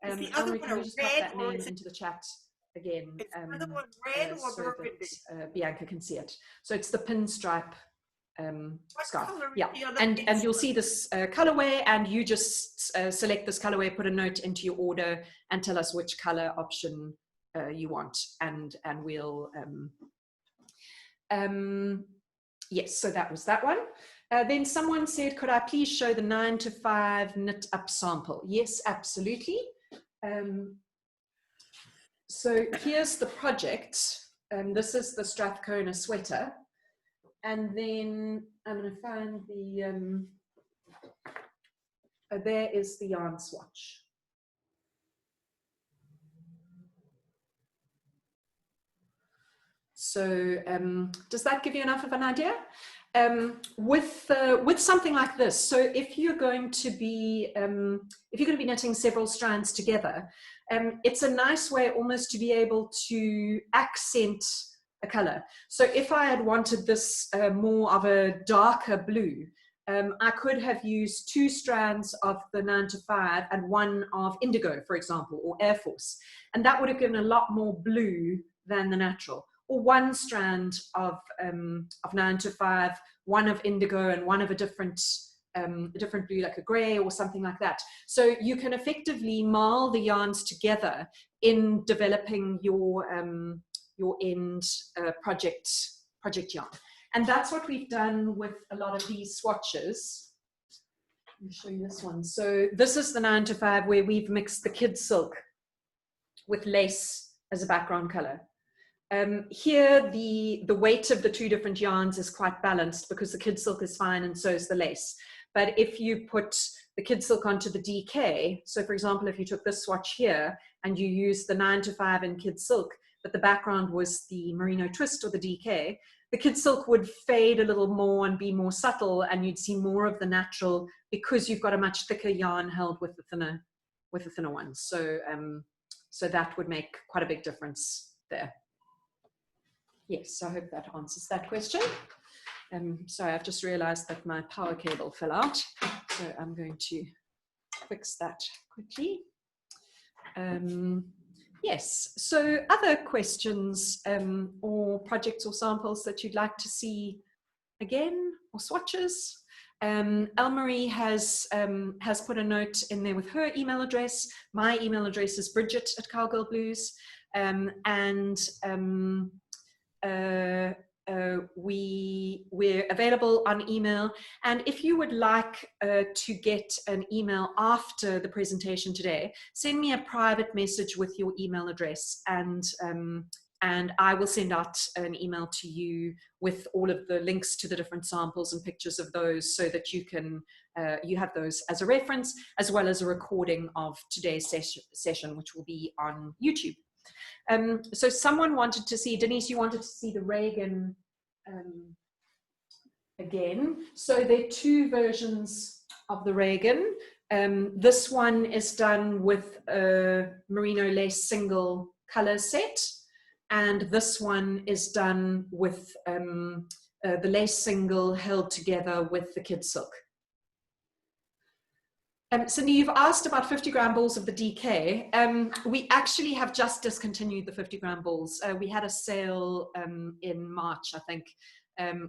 Is the other Elmarie, one can you just pop red, that or name is it, into the chat again? is the other one red or so burgundy? that Bianca can see it. So it's the pinstripe scarf. colour is Yeah, the other and piece? you'll see this colorway, and you just select this colorway, put a note into your order, and tell us which color option you want, and we'll yes. So that was that one. Then someone said, could I please show the 9 to 5 knit up sample? Yes, absolutely. So here's the project. This is the Strathcona sweater. And then I'm going to find the, there is the yarn swatch. So does that give you enough of an idea? With something like this, so if you're going to be knitting several strands together, it's a nice way almost to be able to accent a color. So if I had wanted this more of a darker blue, I could have used 2 strands of the 9 to 5 and 1 of indigo, for example, or Air Force, and that would have given a lot more blue than the natural. Or 1 strand of 9 to 5, 1 of indigo, and 1 of a different blue, like a gray or something like that. So you can effectively marl the yarns together in developing your end project yarn. And that's what we've done with a lot of these swatches. Let me show you this one. So this is the 9 to 5 where we've mixed the kid silk with lace as a background color. Here, the weight of the 2 different yarns is quite balanced because the kid silk is fine and so is the lace. But if you put the kid silk onto the DK, so for example, if you took this swatch here and you used the 9 to 5 in kid silk, but the background was the merino twist or the DK, the kid silk would fade a little more and be more subtle, and you'd see more of the natural because you've got a much thicker yarn held with the thinner ones. So, so that would make quite a big difference there. Yes, I hope that answers that question. Sorry, I've just realized that my power cable fell out, so I'm going to fix that quickly. Yes, so other questions or projects or samples that you'd like to see again, or swatches? Elmarie has put a note in there with her email address. My email address is Bridget@Cowgirlblues, we're available on email, and if you would like to get an email after the presentation today, send me a private message with your email address, and I will send out an email to you with all of the links to the different samples and pictures of those, so that you can you have those as a reference, as well as a recording of today's session, which will be on YouTube. So someone wanted to see, Denise, you wanted to see the Reagan again. So there are 2 versions of the Reagan. This one is done with a merino lace single color set, and this one is done with the lace single held together with the kid silk. Cindy, you've asked about 50-gram balls of the DK. We actually have just discontinued the 50-gram balls. We had a sale in March, I think,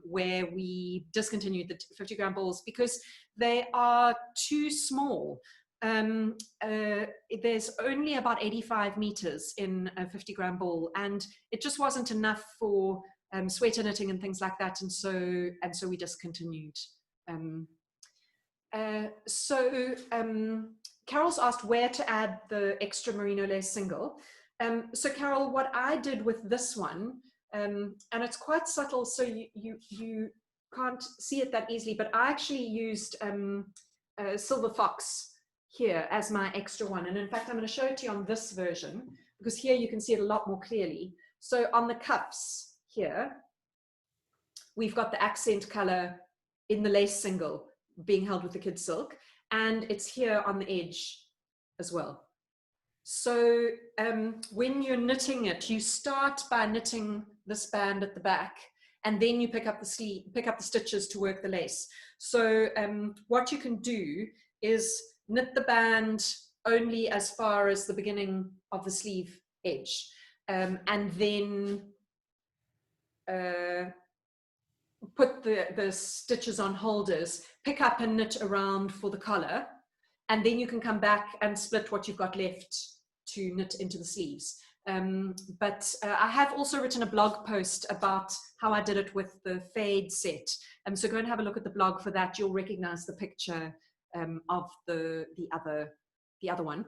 where we discontinued the 50-gram balls because they are too small. There's only about 85 meters in a 50-gram ball, and it just wasn't enough for sweater knitting and things like that, and so we discontinued. Carol's asked where to add the extra merino lace single. So Carol, what I did with this one, and it's quite subtle, so you can't see it that easily, but I actually used Silver Fox here as my extra one. And in fact, I'm going to show it to you on this version, because here you can see it a lot more clearly. So on the cuffs here, we've got the accent color in the lace single being held with the kid silk, and it's here on the edge as well. So when you're knitting it, you start by knitting this band at the back, and then you pick up the sleeve, pick up the stitches to work the lace. So what you can do is knit the band only as far as the beginning of the sleeve edge, and then put the stitches on holders, pick up and knit around for the collar, and then you can come back and split what you've got left to knit into the sleeves. But I have also written a blog post about how I did it with the fade set. So go and have a look at the blog for that. You'll recognize the picture of the other one.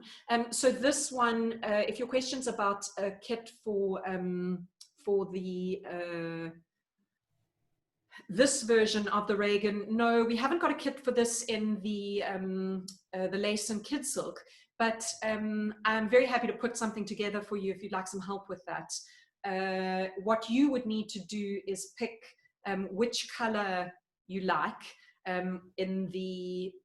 So this one, if your question's about a kit for the this version of the Reagan, no, we haven't got a kit for this in the lace and kid silk, but I'm very happy to put something together for you if you'd like some help with that. What you would need to do is pick which color you like,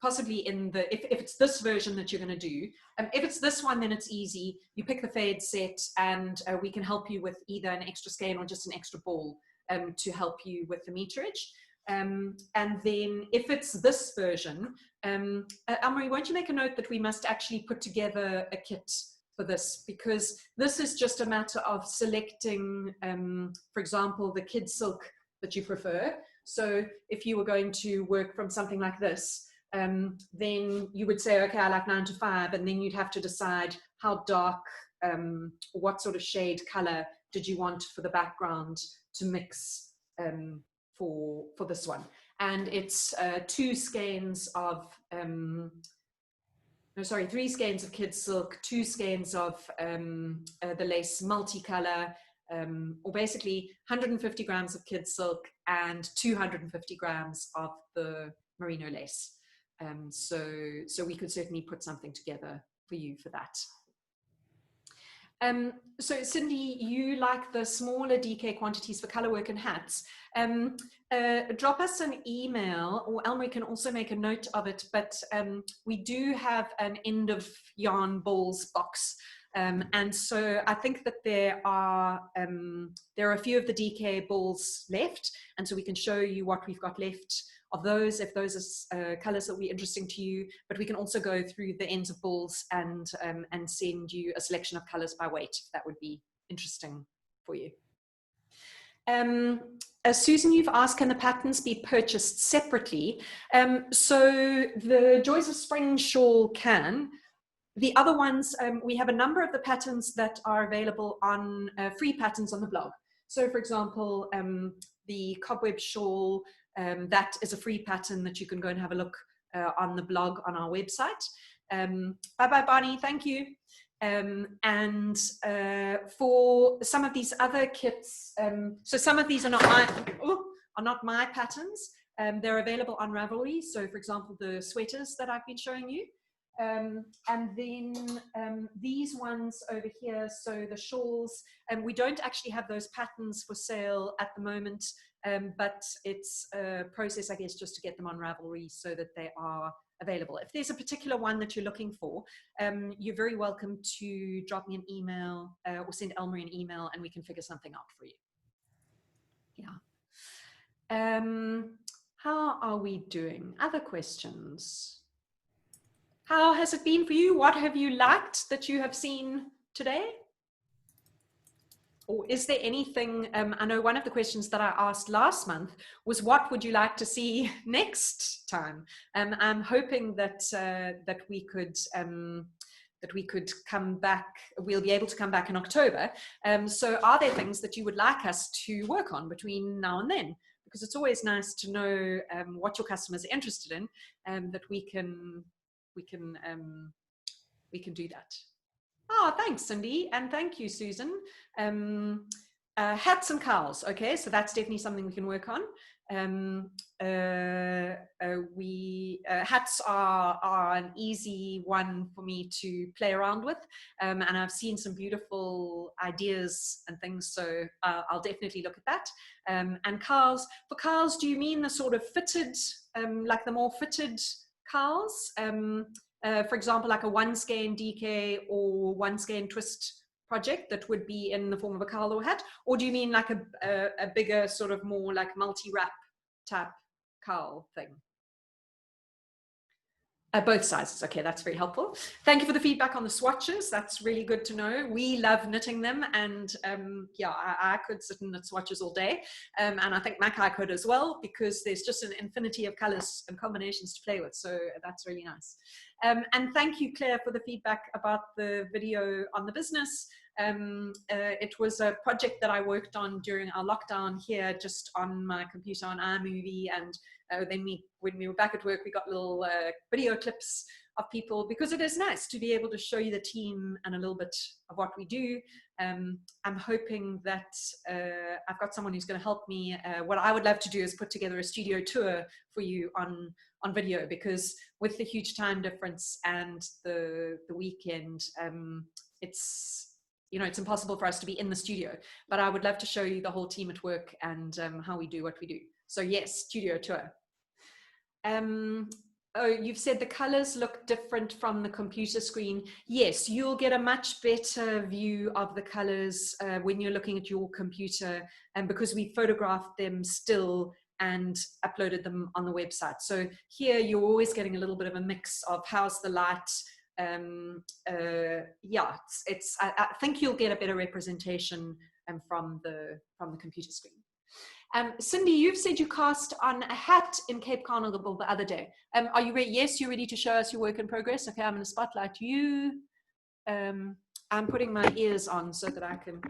possibly in the, if it's this version that you're going to do. If it's this one, then it's easy. You pick the fade set, and we can help you with either an extra skein or just an extra ball to help you with the meterage. And then if it's this version, Elmarie, won't you make a note that we must actually put together a kit for this, because this is just a matter of selecting, for example, the kid silk that you prefer. So if you were going to work from something like this, then you would say, okay, I like 9 to 5, and then you'd have to decide how dark, what sort of shade color did you want for the background to mix for this one. And it's 3 skeins of kid silk, 2 skeins of the lace multicolor, or basically 150 grams of kid silk and 250 grams of the merino lace. So we could certainly put something together for you for that. So Cindy, you like the smaller DK quantities for color work and hats. Drop us an email, or Elmarie can also make a note of it, but we do have an end of yarn balls box. And so I think that there are a few of the DK balls left, and so we can show you what we've got left of those, if those are colors that will be interesting to you. But we can also go through the ends of balls and send you a selection of colors by weight, if that would be interesting for you. Susan, you've asked, can the patterns be purchased separately? So the Joys of Spring shawl can. The other ones, we have a number of the patterns that are available on free patterns on the blog. So for example, the cobweb shawl, that is a free pattern that you can go and have a look on the blog on our website. Bye-bye, Bonnie, thank you. And for some of these other kits, so some of these are not my patterns. They're available on Ravelry. So for example, the sweaters that I've been showing you. And then these ones over here, so the shawls, we don't actually have those patterns for sale at the moment, but it's a process, I guess, just to get them on Ravelry so that they are available. If there's a particular one that you're looking for, you're very welcome to drop me an email or send Elmarie an email, and we can figure something out for you. Yeah. How are we doing? Other questions? How has it been for you? What have you liked that you have seen today? Or is there anything, I know one of the questions that I asked last month was, what would you like to see next time? I'm hoping that that we could come back, we'll be able to come back in October. So are there things that you would like us to work on between now and then? Because it's always nice to know what your customers are interested in, that we can do that. Oh, thanks, Cindy, and thank you, Susan. Hats and cowls. Okay, so that's definitely something we can work on. Hats are an easy one for me to play around with, and I've seen some beautiful ideas and things, so I'll definitely look at that. And cowls. For cowls, do you mean the sort of fitted, like the more fitted cowls? For example, like a 1 skein DK or 1 skein twist project that would be in the form of a cowl or hat? Or do you mean like a bigger sort of more like multi-wrap type cowl thing? Both sizes. Okay, that's very helpful. Thank you for the feedback on the swatches. That's really good to know. We love knitting them, and yeah, I could sit and knit swatches all day, and I think Mackay could as well, because there's just an infinity of colors and combinations to play with. So that's really nice. And thank you, Claire, for the feedback about the video on the business. It was a project that I worked on during our lockdown here, just on my computer on iMovie, and then when we were back at work, we got little video clips of people, because it is nice to be able to show you the team and a little bit of what we do. I'm hoping that I've got someone who's going to help me. What I would love to do is put together a studio tour for you on video, because with the huge time difference and the weekend, it's, you know, it's impossible for us to be in the studio, but I would love to show you the whole team at work and how we do what we do. So yes, studio tour. Oh, you've said the colors look different from the computer screen. Yes, you'll get a much better view of the colors when you're looking at your computer, and because we photographed them still and uploaded them on the website. So here you're always getting a little bit of a mix of how's the light. Yeah, I think you'll get a better representation from the computer screen. Cindy, you've said you cast on a hat in Cape Carnival the other day. Are you ready? Yes, you're ready to show us your work in progress. Okay, I'm going to spotlight you. I'm putting my ears on so that I can.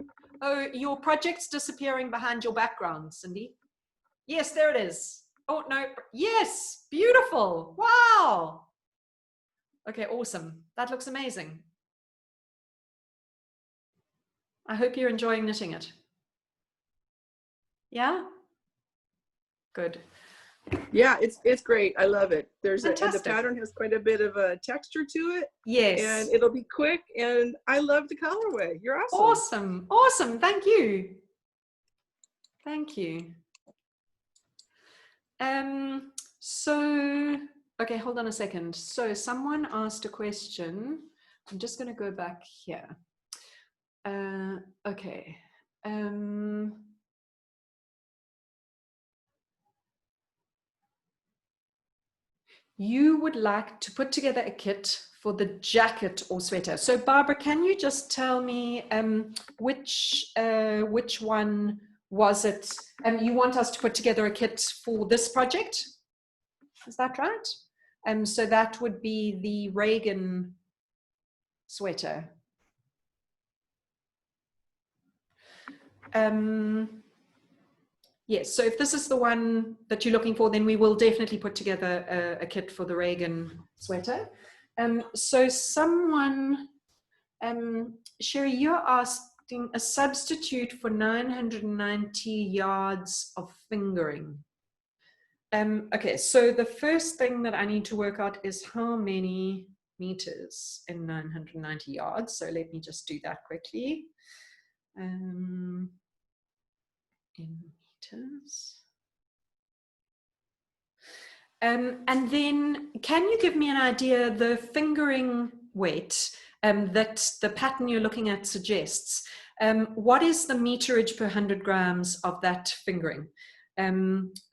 Oh, your project's disappearing behind your background, Cindy. Yes, there it is. Oh no, yes, beautiful. Wow. Okay, awesome. That looks amazing. I hope you're enjoying knitting it. Yeah? Good. Yeah, it's great. I love it. And the Fantastic. pattern has quite a bit of a texture to it. Yes. And it'll be quick, and I love the colorway. You're awesome. Awesome. Awesome. Thank you. Thank you. So, okay, hold on a second. So someone asked a question. I'm just going to go back here. Okay. You would like to put together a kit for the jacket or sweater. So Barbara, can you just tell me which one was it? You want us to put together a kit for this project? Is that right? So that would be the Reagan sweater. Yes, so if this is the one that you're looking for, then we will definitely put together a kit for the Reagan sweater. So someone, Sherry, you're asking a substitute for 990 yards of fingering. Okay, so the first thing that I need to work out is how many meters in 990 yards. So let me just do that quickly. In meters. And then can you give me an idea, the fingering weight that the pattern you're looking at suggests? What is the meterage per 100 grams of that fingering?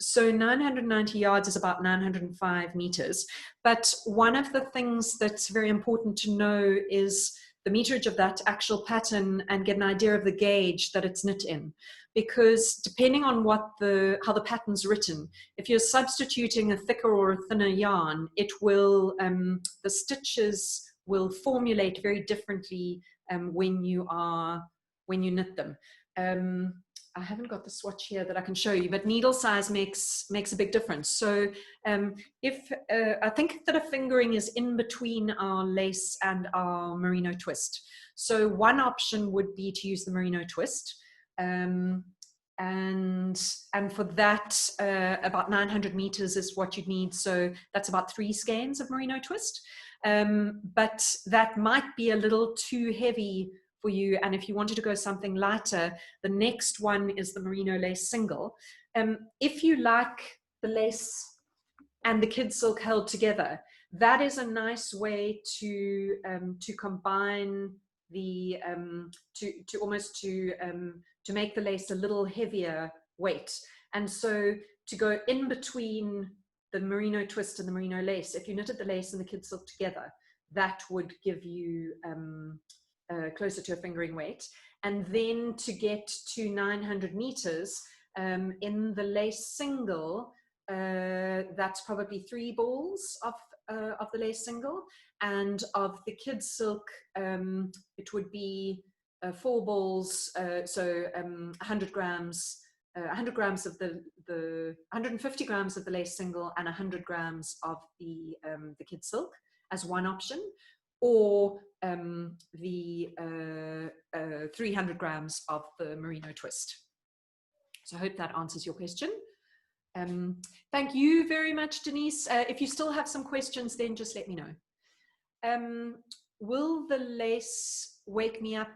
So 990 yards is about 905 meters. But one of the things that's very important to know is the meterage of that actual pattern and get an idea of the gauge that it's knit in. Because depending on how the pattern's written, if you're substituting a thicker or a thinner yarn, it will, the stitches will formulate very differently when you knit them. I haven't got the swatch here that I can show you, but needle size makes a big difference. So I think that a fingering is in between our lace and our merino twist. So one option would be to use the merino twist. And for that, about 900 meters is what you'd need. So that's about 3 skeins of merino twist. But that might be a little too heavy for you, and if you wanted to go something lighter, the next one is the merino lace single. If you like the lace and the kid silk held together, that is a nice way to combine the to make the lace a little heavier weight, and so to go in between the merino twist and the merino lace, if you knitted the lace and the kid silk together, that would give you closer to a fingering weight. And then to get to 900 meters, in the lace single, that's probably 3 balls of the lace single, and of the kids silk, it would be 4 balls, so 100 grams. 100 grams of the 150 grams of the lace single and 100 grams of the kid silk as one option, or the 300 grams of the merino twist. So I hope that answers your question. Thank you very much, Denise. If you still have some questions, then just let me know. Will the lace wake me up?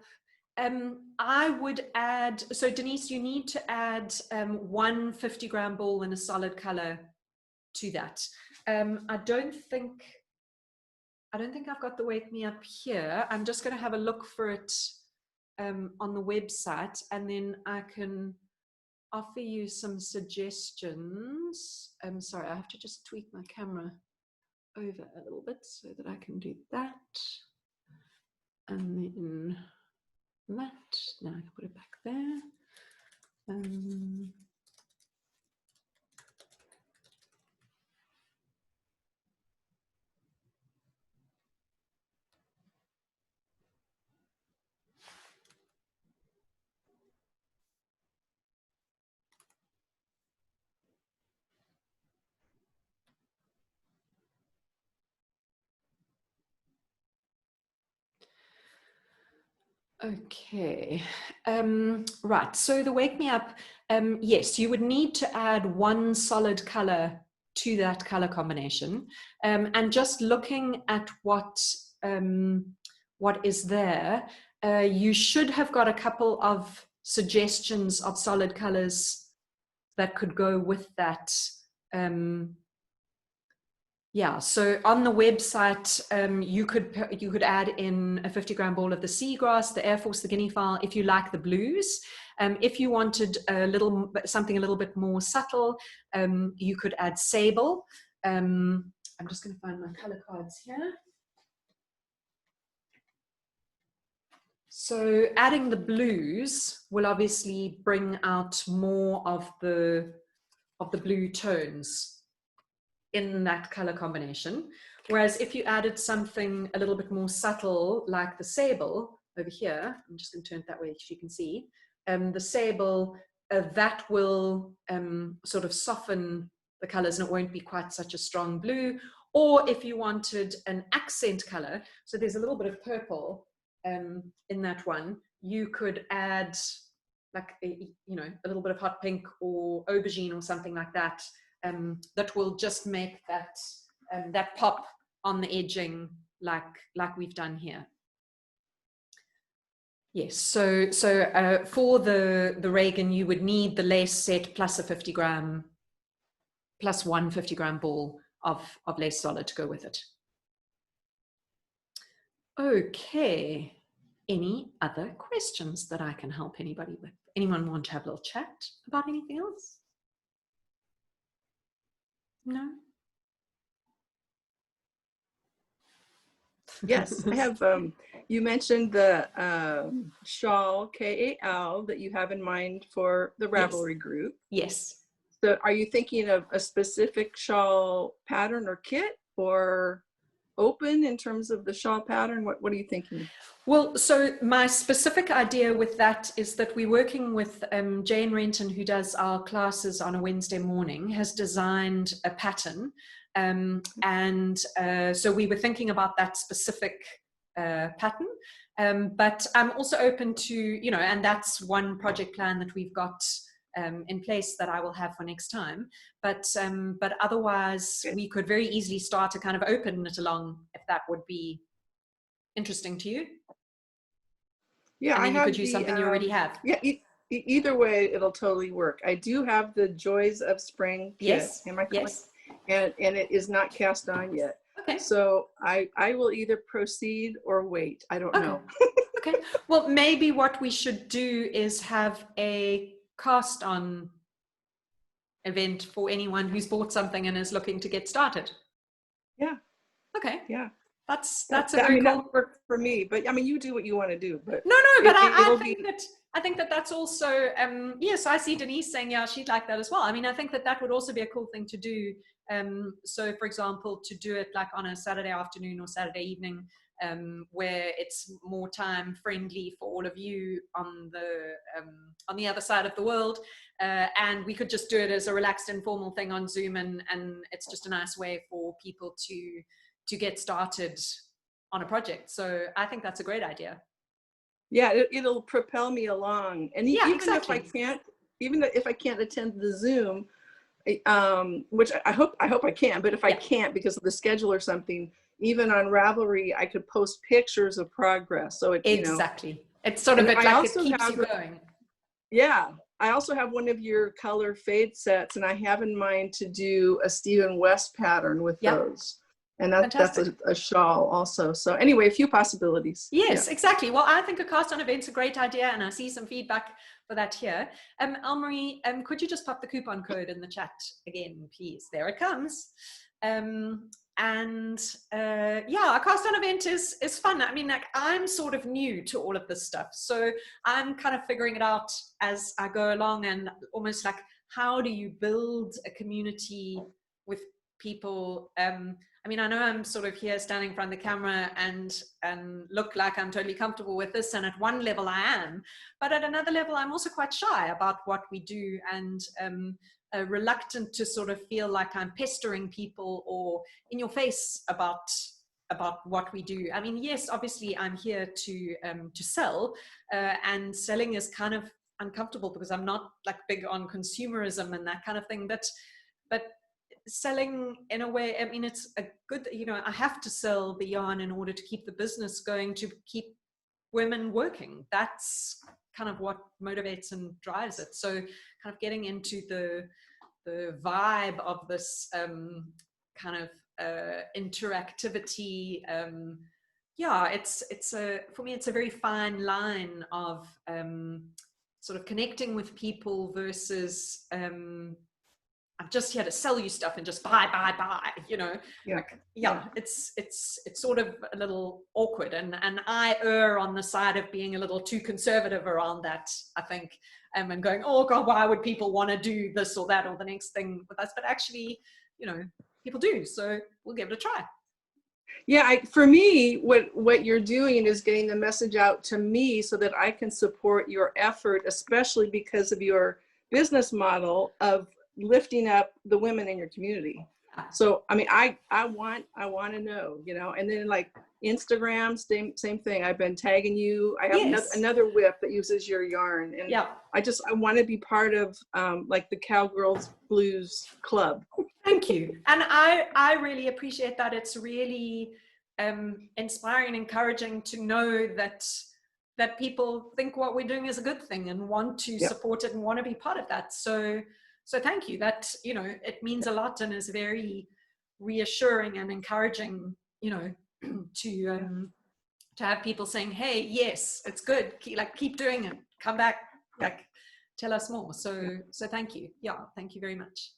I would add, so Denise, you need to add 1 50-gram ball in a solid color to that. I don't think I've got the wake me up here. I'm just going to have a look for it on the website, and then I can offer you some suggestions. I'm sorry, I have to just tweak my camera over a little bit so that I can do that. And then that, now I can put it back there. Okay, right, so the wake me up, yes, you would need to add 1 solid color to that color combination, and just looking at what is there, you should have got a couple of suggestions of solid colors that could go with that. Yeah, so on the website, you could add in a 50-gram ball of the seagrass, the Air Force, the guinea fowl, if you like the blues. If you wanted something a little bit more subtle, you could add sable. I'm just going to find my color cards here. So adding the blues will obviously bring out more of the blue tones in that color combination, whereas if you added something a little bit more subtle like the sable over here, I'm just going to turn it that way so you can see, the sable, that will sort of soften the colors and it won't be quite such a strong blue. Or if you wanted an accent color, so there's a little bit of purple in that one, you could add like a little bit of hot pink or aubergine or something like that. That will just make that pop on the edging like we've done here. Yes, so for the Reagan, you would need the lace set plus a 50-gram, plus 1 50-gram ball of lace solid to go with it. Okay, any other questions that I can help anybody with? Anyone want to have a little chat about anything else? No? Yes, I have, you mentioned the shawl, KAL, that you have in mind for the Ravelry group. Yes. So are you thinking of a specific shawl pattern or kit, or open in terms of the shawl pattern? What are you thinking? Well, so my specific idea with that is that we're working with Jane Renton, who does our classes on a Wednesday morning, has designed a pattern. So we were thinking about that specific pattern. But I'm also open to, and that's one project plan that we've got in place that I will have for next time. But otherwise, we could very easily start to kind of open it along if that would be interesting to you. Yeah, and then you could use something you already have. Yeah, either way, it'll totally work. I do have the Joys of Spring kit. Yes. In my Yes. And it is not cast on yet. Okay. So I will either proceed or wait. I don't know. Okay. Well, maybe what we should do is have a cast on event for anyone who's bought something and is looking to get started. Yeah. Okay. Yeah. That's a I very mean, cool. that worked for me, but I mean, you do what you want to do. But No, but it'll I think that that's also, yes, I see Denise saying, yeah, she'd like that as well. I mean, I think that that would also be a cool thing to do. So for example, to do it like on a Saturday afternoon or Saturday evening, where it's more time friendly for all of you on the other side of the world. And we could just do it as a relaxed, informal thing on Zoom, and it's just a nice way for people to get started on a project. So I think that's a great idea. Yeah, it'll propel me along. And Yeah, even exactly. if I can't attend the Zoom, which I hope I can, but if I can't because of the schedule or something, even on Ravelry, I could post pictures of progress. So Exactly. It's sort of it keeps you going. Yeah. I also have one of your color fade sets, and I have in mind to do a Stephen West pattern with those. And that's a shawl also. So anyway, a few possibilities. Yes, exactly. Well, I think a cast on event's a great idea, and I see some feedback for that here. Elmarie, could you just pop the coupon code in the chat again, please? There it comes. Yeah, a cast on event is fun. I mean, like, I'm sort of new to all of this stuff, so I'm kind of figuring it out as I go along, and almost like, how do you build a community with people? I mean, I know I'm sort of here standing in front of the camera and look like I'm totally comfortable with this, and at one level I am, but at another level I'm also quite shy about what we do, and reluctant to sort of feel like I'm pestering people or in your face about what we do. I mean, yes, obviously I'm here to sell, and selling is kind of uncomfortable because I'm not like big on consumerism and that kind of thing, but selling in a way, I mean, it's a good, I have to sell the yarn in order to keep the business going, to keep women working. That's kind of what motivates and drives it. So kind of getting into the vibe of this kind of interactivity, for me it's a very fine line of sort of connecting with people versus I'm just here to sell you stuff and just buy, it's sort of a little awkward, and I err on the side of being a little too conservative around that, I think, and going, oh God, why would people want to do this or that or the next thing with us? But actually, people do, so we'll give it a try. Yeah, for me, what you're doing is getting the message out to me so that I can support your effort, especially because of your business model of lifting up the women in your community. So I mean, I want to know, and then like Instagram, same thing. I've been tagging you. I have another whip that uses your yarn, and I want to be part of like the Cowgirlblues club. Thank you. And I really appreciate that. It's really inspiring and encouraging to know that people think what we're doing is a good thing and want to support it and want to be part of that. So thank you. That, it means a lot and is very reassuring and encouraging, to have people saying, hey, yes, it's good. Keep doing it. Come back. Like, tell us more. So thank you. Yeah, thank you very much.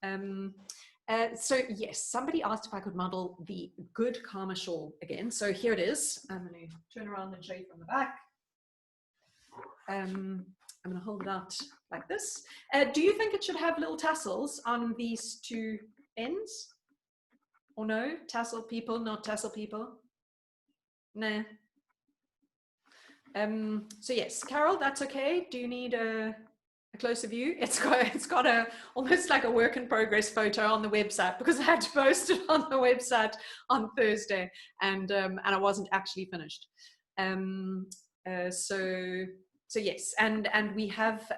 So yes, somebody asked if I could model the Good Karma shawl again. So here it is. I'm going to turn around and show you from the back. I'm going to hold it out like this. Do you think it should have little tassels on these two ends? Or no? Tassel people, not tassel people? Nah. So yes, Carol, that's okay. Do you need a closer view? It's got a almost like a work in progress photo on the website, because I had to post it on the website on Thursday, and I wasn't actually finished. So yes, and we have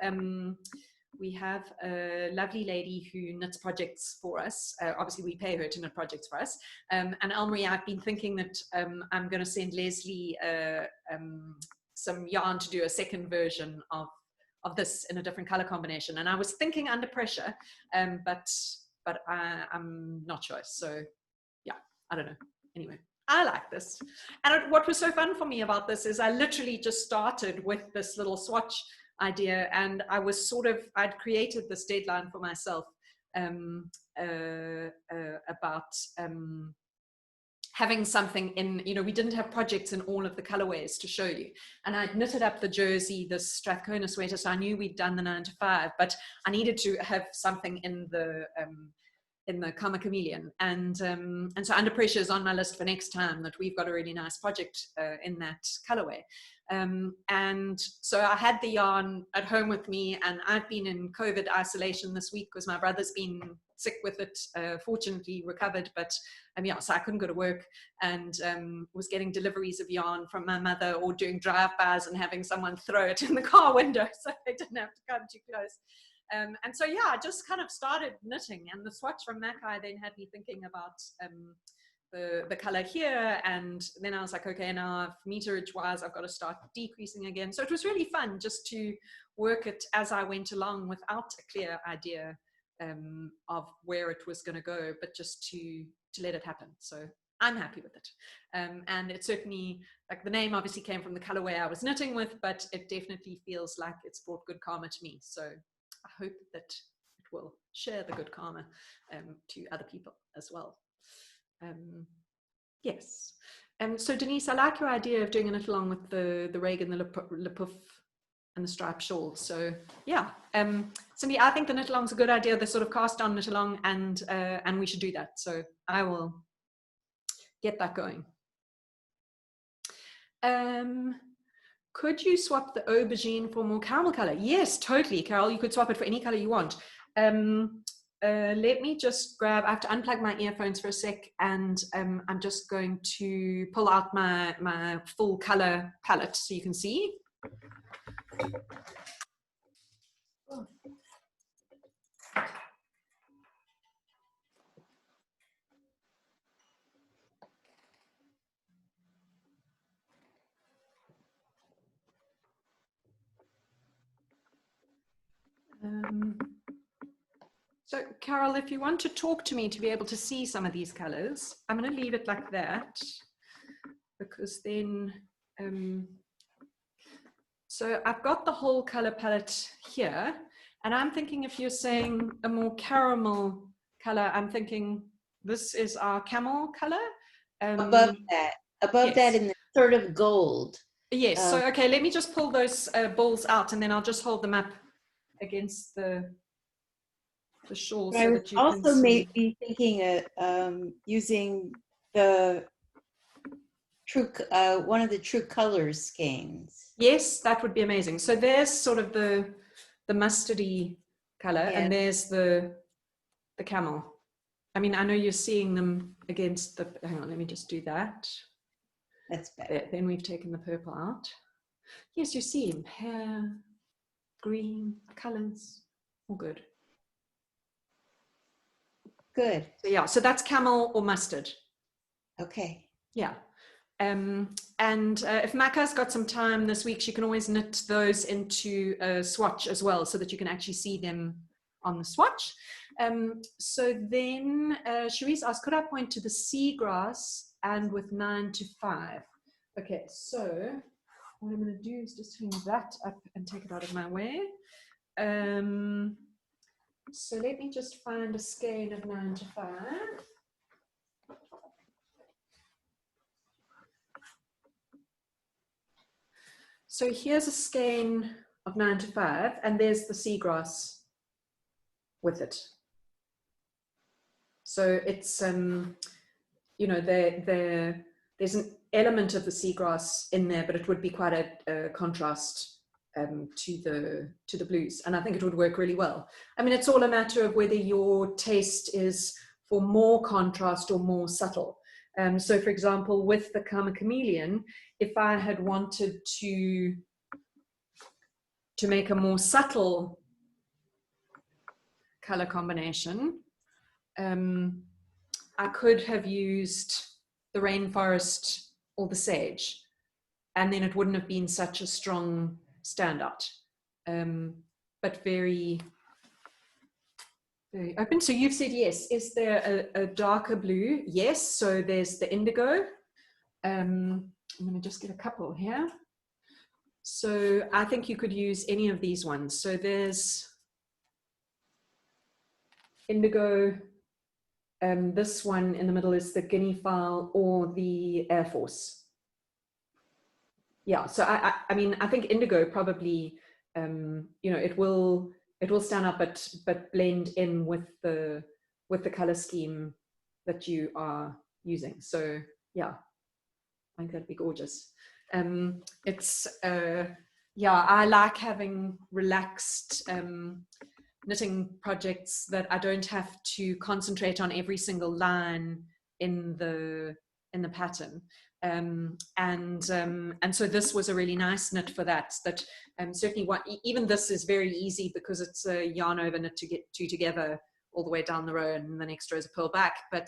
a lovely lady who knits projects for us. Obviously, we pay her to knit projects for us. And Elmarie, I've been thinking that I'm going to send Leslie some yarn to do a second version of this in a different color combination. And I was thinking under pressure, but I'm not sure. So yeah, I don't know. Anyway, I like this. And what was so fun for me about this is I literally just started with this little swatch idea, and I was sort of, I'd created this deadline for myself about having something in, you know, we didn't have projects in all of the colorways to show you. And I'd knitted up the jersey, this Strathcona sweater, so I knew we'd done the 9 to 5, but I needed to have something in the Karma Chameleon. And so Under Pressure is on my list for next time, that we've got a really nice project in that colorway. And so I had the yarn at home with me, and I've been in COVID isolation this week because my brother's been sick with it, fortunately recovered, but yeah, so I couldn't go to work, and was getting deliveries of yarn from my mother, or doing drive-bys and having someone throw it in the car window so they didn't have to come too close. And so yeah, I just kind of started knitting, and the swatch from Mackay then had me thinking about the color here, and then I was like, okay, now meterage wise I've got to start decreasing again. So it was really fun just to work it as I went along without a clear idea of where it was going to go, but just to let it happen. So I'm happy with it. And it certainly, like, the name obviously came from the colorway I was knitting with, but it definitely feels like it's brought good karma to me. So I hope that it will share the good karma to other people as well. Yes. So Denise, I like your idea of doing a knit along with the rag and the lepuff and the striped shawl. So yeah, Cindy, I think the knit along's a good idea, the sort of cast on knit along, and we should do that. So I will get that going. Could you swap the aubergine for more caramel color? Yes, totally, Carol. You could swap it for any color you want. Let me just grab, I have to unplug my earphones for a sec, and I'm just going to pull out my full color palette so you can see. So Carol, if you want to talk to me to be able to see some of these colors, I'm going to leave it like that, because then, so I've got the whole color palette here, and I'm thinking if you're saying a more caramel color, I'm thinking this is our camel color. Above yes. that in the sort of gold. Yes, so okay, let me just pull those balls out, and then I'll just hold them up against the shawl so that you can see. Also maybe thinking of using the true one of the True Colors skeins. Yes, that would be amazing. So there's sort of the mustardy color, yeah, and there's the camel. I mean, I know you're seeing them against the, hang on, let me just do that. That's better. Then we've taken the purple out. Yes, you see him, hair, green, colors, all good. Good. So yeah, so that's camel or mustard. Okay. Yeah. And if Maka's got some time this week, she can always knit those into a swatch as well, so that you can actually see them on the swatch. So then Cherise asked, could I point to the seagrass and with 9 to 5? Okay, so what I'm going to do is just hang that up and take it out of my way. So let me just find a skein of 9 to 5. So here's a skein of 9 to 5, and there's the seagrass with it. So it's, you know, there's an element of the seagrass in there, but it would be quite a contrast to the blues, and I think it would work really well. I mean, it's all a matter of whether your taste is for more contrast or more subtle. So for example, with the Karma Chameleon, if I had wanted to make a more subtle color combination, I could have used the rainforest or the sage, and then it wouldn't have been such a strong standout, but very, very open. So you've said yes. Is there a darker blue? Yes. So there's the indigo. I'm going to just get a couple here. So I think you could use any of these ones. So there's indigo. This one in the middle is the guinea fowl or the Air Force. Yeah, so I mean, I think indigo probably, you know, it will stand up, but blend in with the color scheme that you are using. So yeah, I think that'd be gorgeous. It's yeah, I like having relaxed knitting projects that I don't have to concentrate on every single line in the pattern. And so this was a really nice knit for that. Certainly even this is very easy because it's a yarn over knit to get two together all the way down the row, and the next row is a purl back. But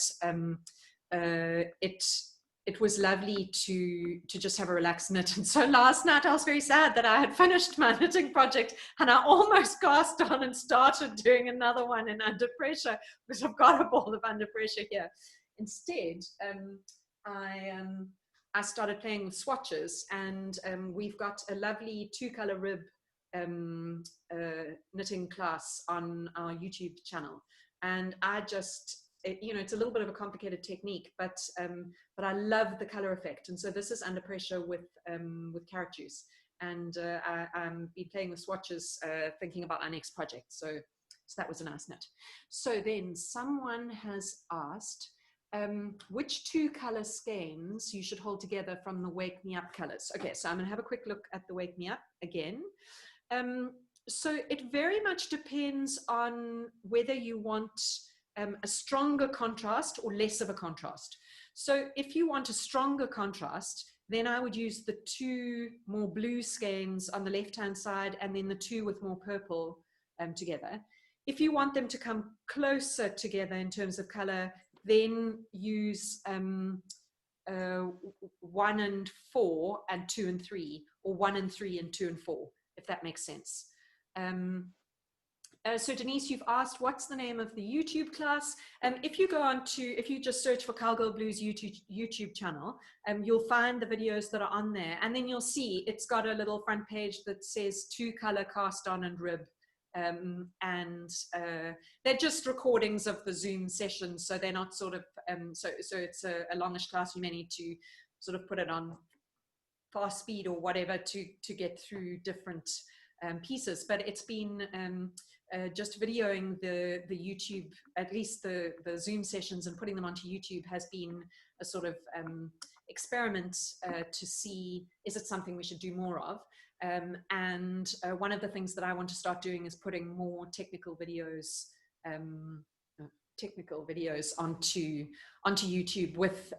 it was lovely to just have a relaxed knit. And so last night I was very sad that I had finished my knitting project and I almost cast on and started doing another one in Under Pressure, because I've got a ball of Under Pressure here. Instead, I started playing with swatches, and we've got a lovely 2-color rib knitting class on our YouTube channel. And I just, you know, it's a little bit of a complicated technique, but I love the color effect. And so this is Under Pressure with carrot juice, and I'm be playing with swatches, thinking about our next project. So that was a nice knit. So then someone has asked which 2-color skeins you should hold together from the Wake Me Up colors. Okay, so I'm gonna have a quick look at the Wake Me Up again. So it very much depends on whether you want a stronger contrast or less of a contrast. So if you want a stronger contrast, then I would use the 2 more blue skeins on the left-hand side, and then the 2 with more purple together. If you want them to come closer together in terms of color, then use 1 and 4 and 2 and 3, or 1 and 3 and 2 and 4, if that makes sense. So Denise, you've asked what's the name of the YouTube class. If you go on to, if you just search for Cowgirlblues YouTube channel, you'll find the videos that are on there, and then you'll see it's got a little front page that says 2-color cast on and rib. They're just recordings of the Zoom sessions, so they're not sort of so it's a longish class. You may need to sort of put it on fast speed or whatever to get through different pieces, but it's been just videoing the YouTube, at least the Zoom sessions, and putting them onto YouTube has been a sort of experiment to see, is it something we should do more of? And one of the things that I want to start doing is putting more technical videos onto YouTube with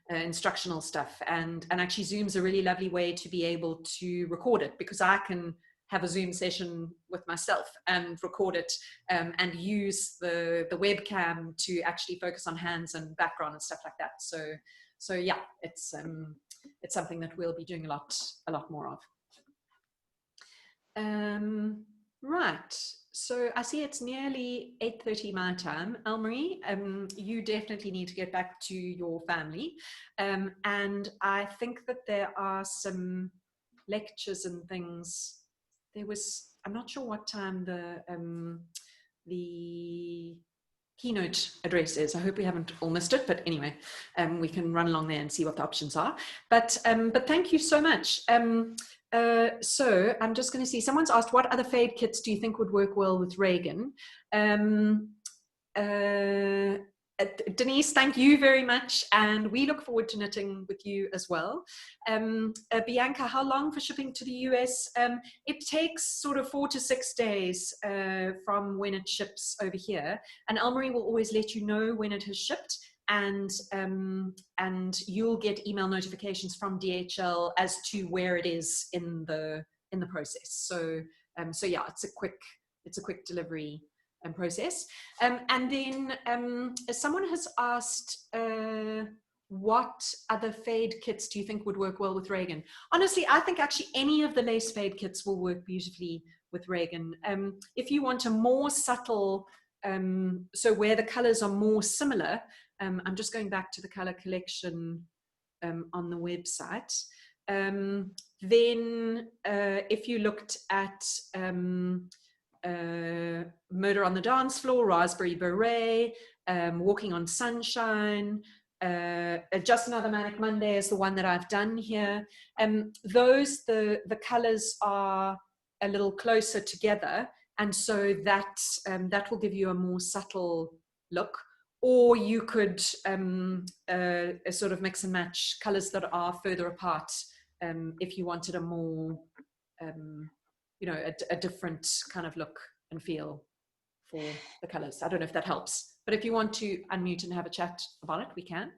instructional stuff, and actually Zoom's a really lovely way to be able to record it, because I can have a Zoom session with myself and record it, and use the webcam to actually focus on hands and background and stuff like that. So yeah, it's something that we'll be doing a lot more of. Right, so I see it's nearly 8:30 my time. Elmarie, you definitely need to get back to your family, and I think that there are some lectures and things. I'm not sure what time the keynote address is. I hope we haven't all missed it, but anyway, we can run along there and see what the options are. But thank you so much. So I'm just going to see, someone's asked, what other fade kits do you think would work well with Reagan? Denise, thank you very much, and we look forward to knitting with you as well. Bianca, how long for shipping to the US? It takes sort of 4 to 6 days from when it ships over here, and Elmarie will always let you know when it has shipped, and you'll get email notifications from DHL as to where it is in the process. So yeah, it's a quick delivery process. And then someone has asked, what other fade kits do you think would work well with Reagan? Honestly, I think actually any of the lace fade kits will work beautifully with Reagan. If you want a more subtle, so where the colors are more similar, I'm just going back to the color collection on the website. Then if you looked at Murder on the Dance Floor, Raspberry Beret, Walking on Sunshine, Just Another Manic Monday is the one that I've done here. Those, the colors are a little closer together, and so that that will give you a more subtle look. Or you could sort of mix and match colors that are further apart if you wanted a more, you know, a different kind of look and feel for the colors. I don't know if that helps, but if you want to unmute and have a chat about it, we can.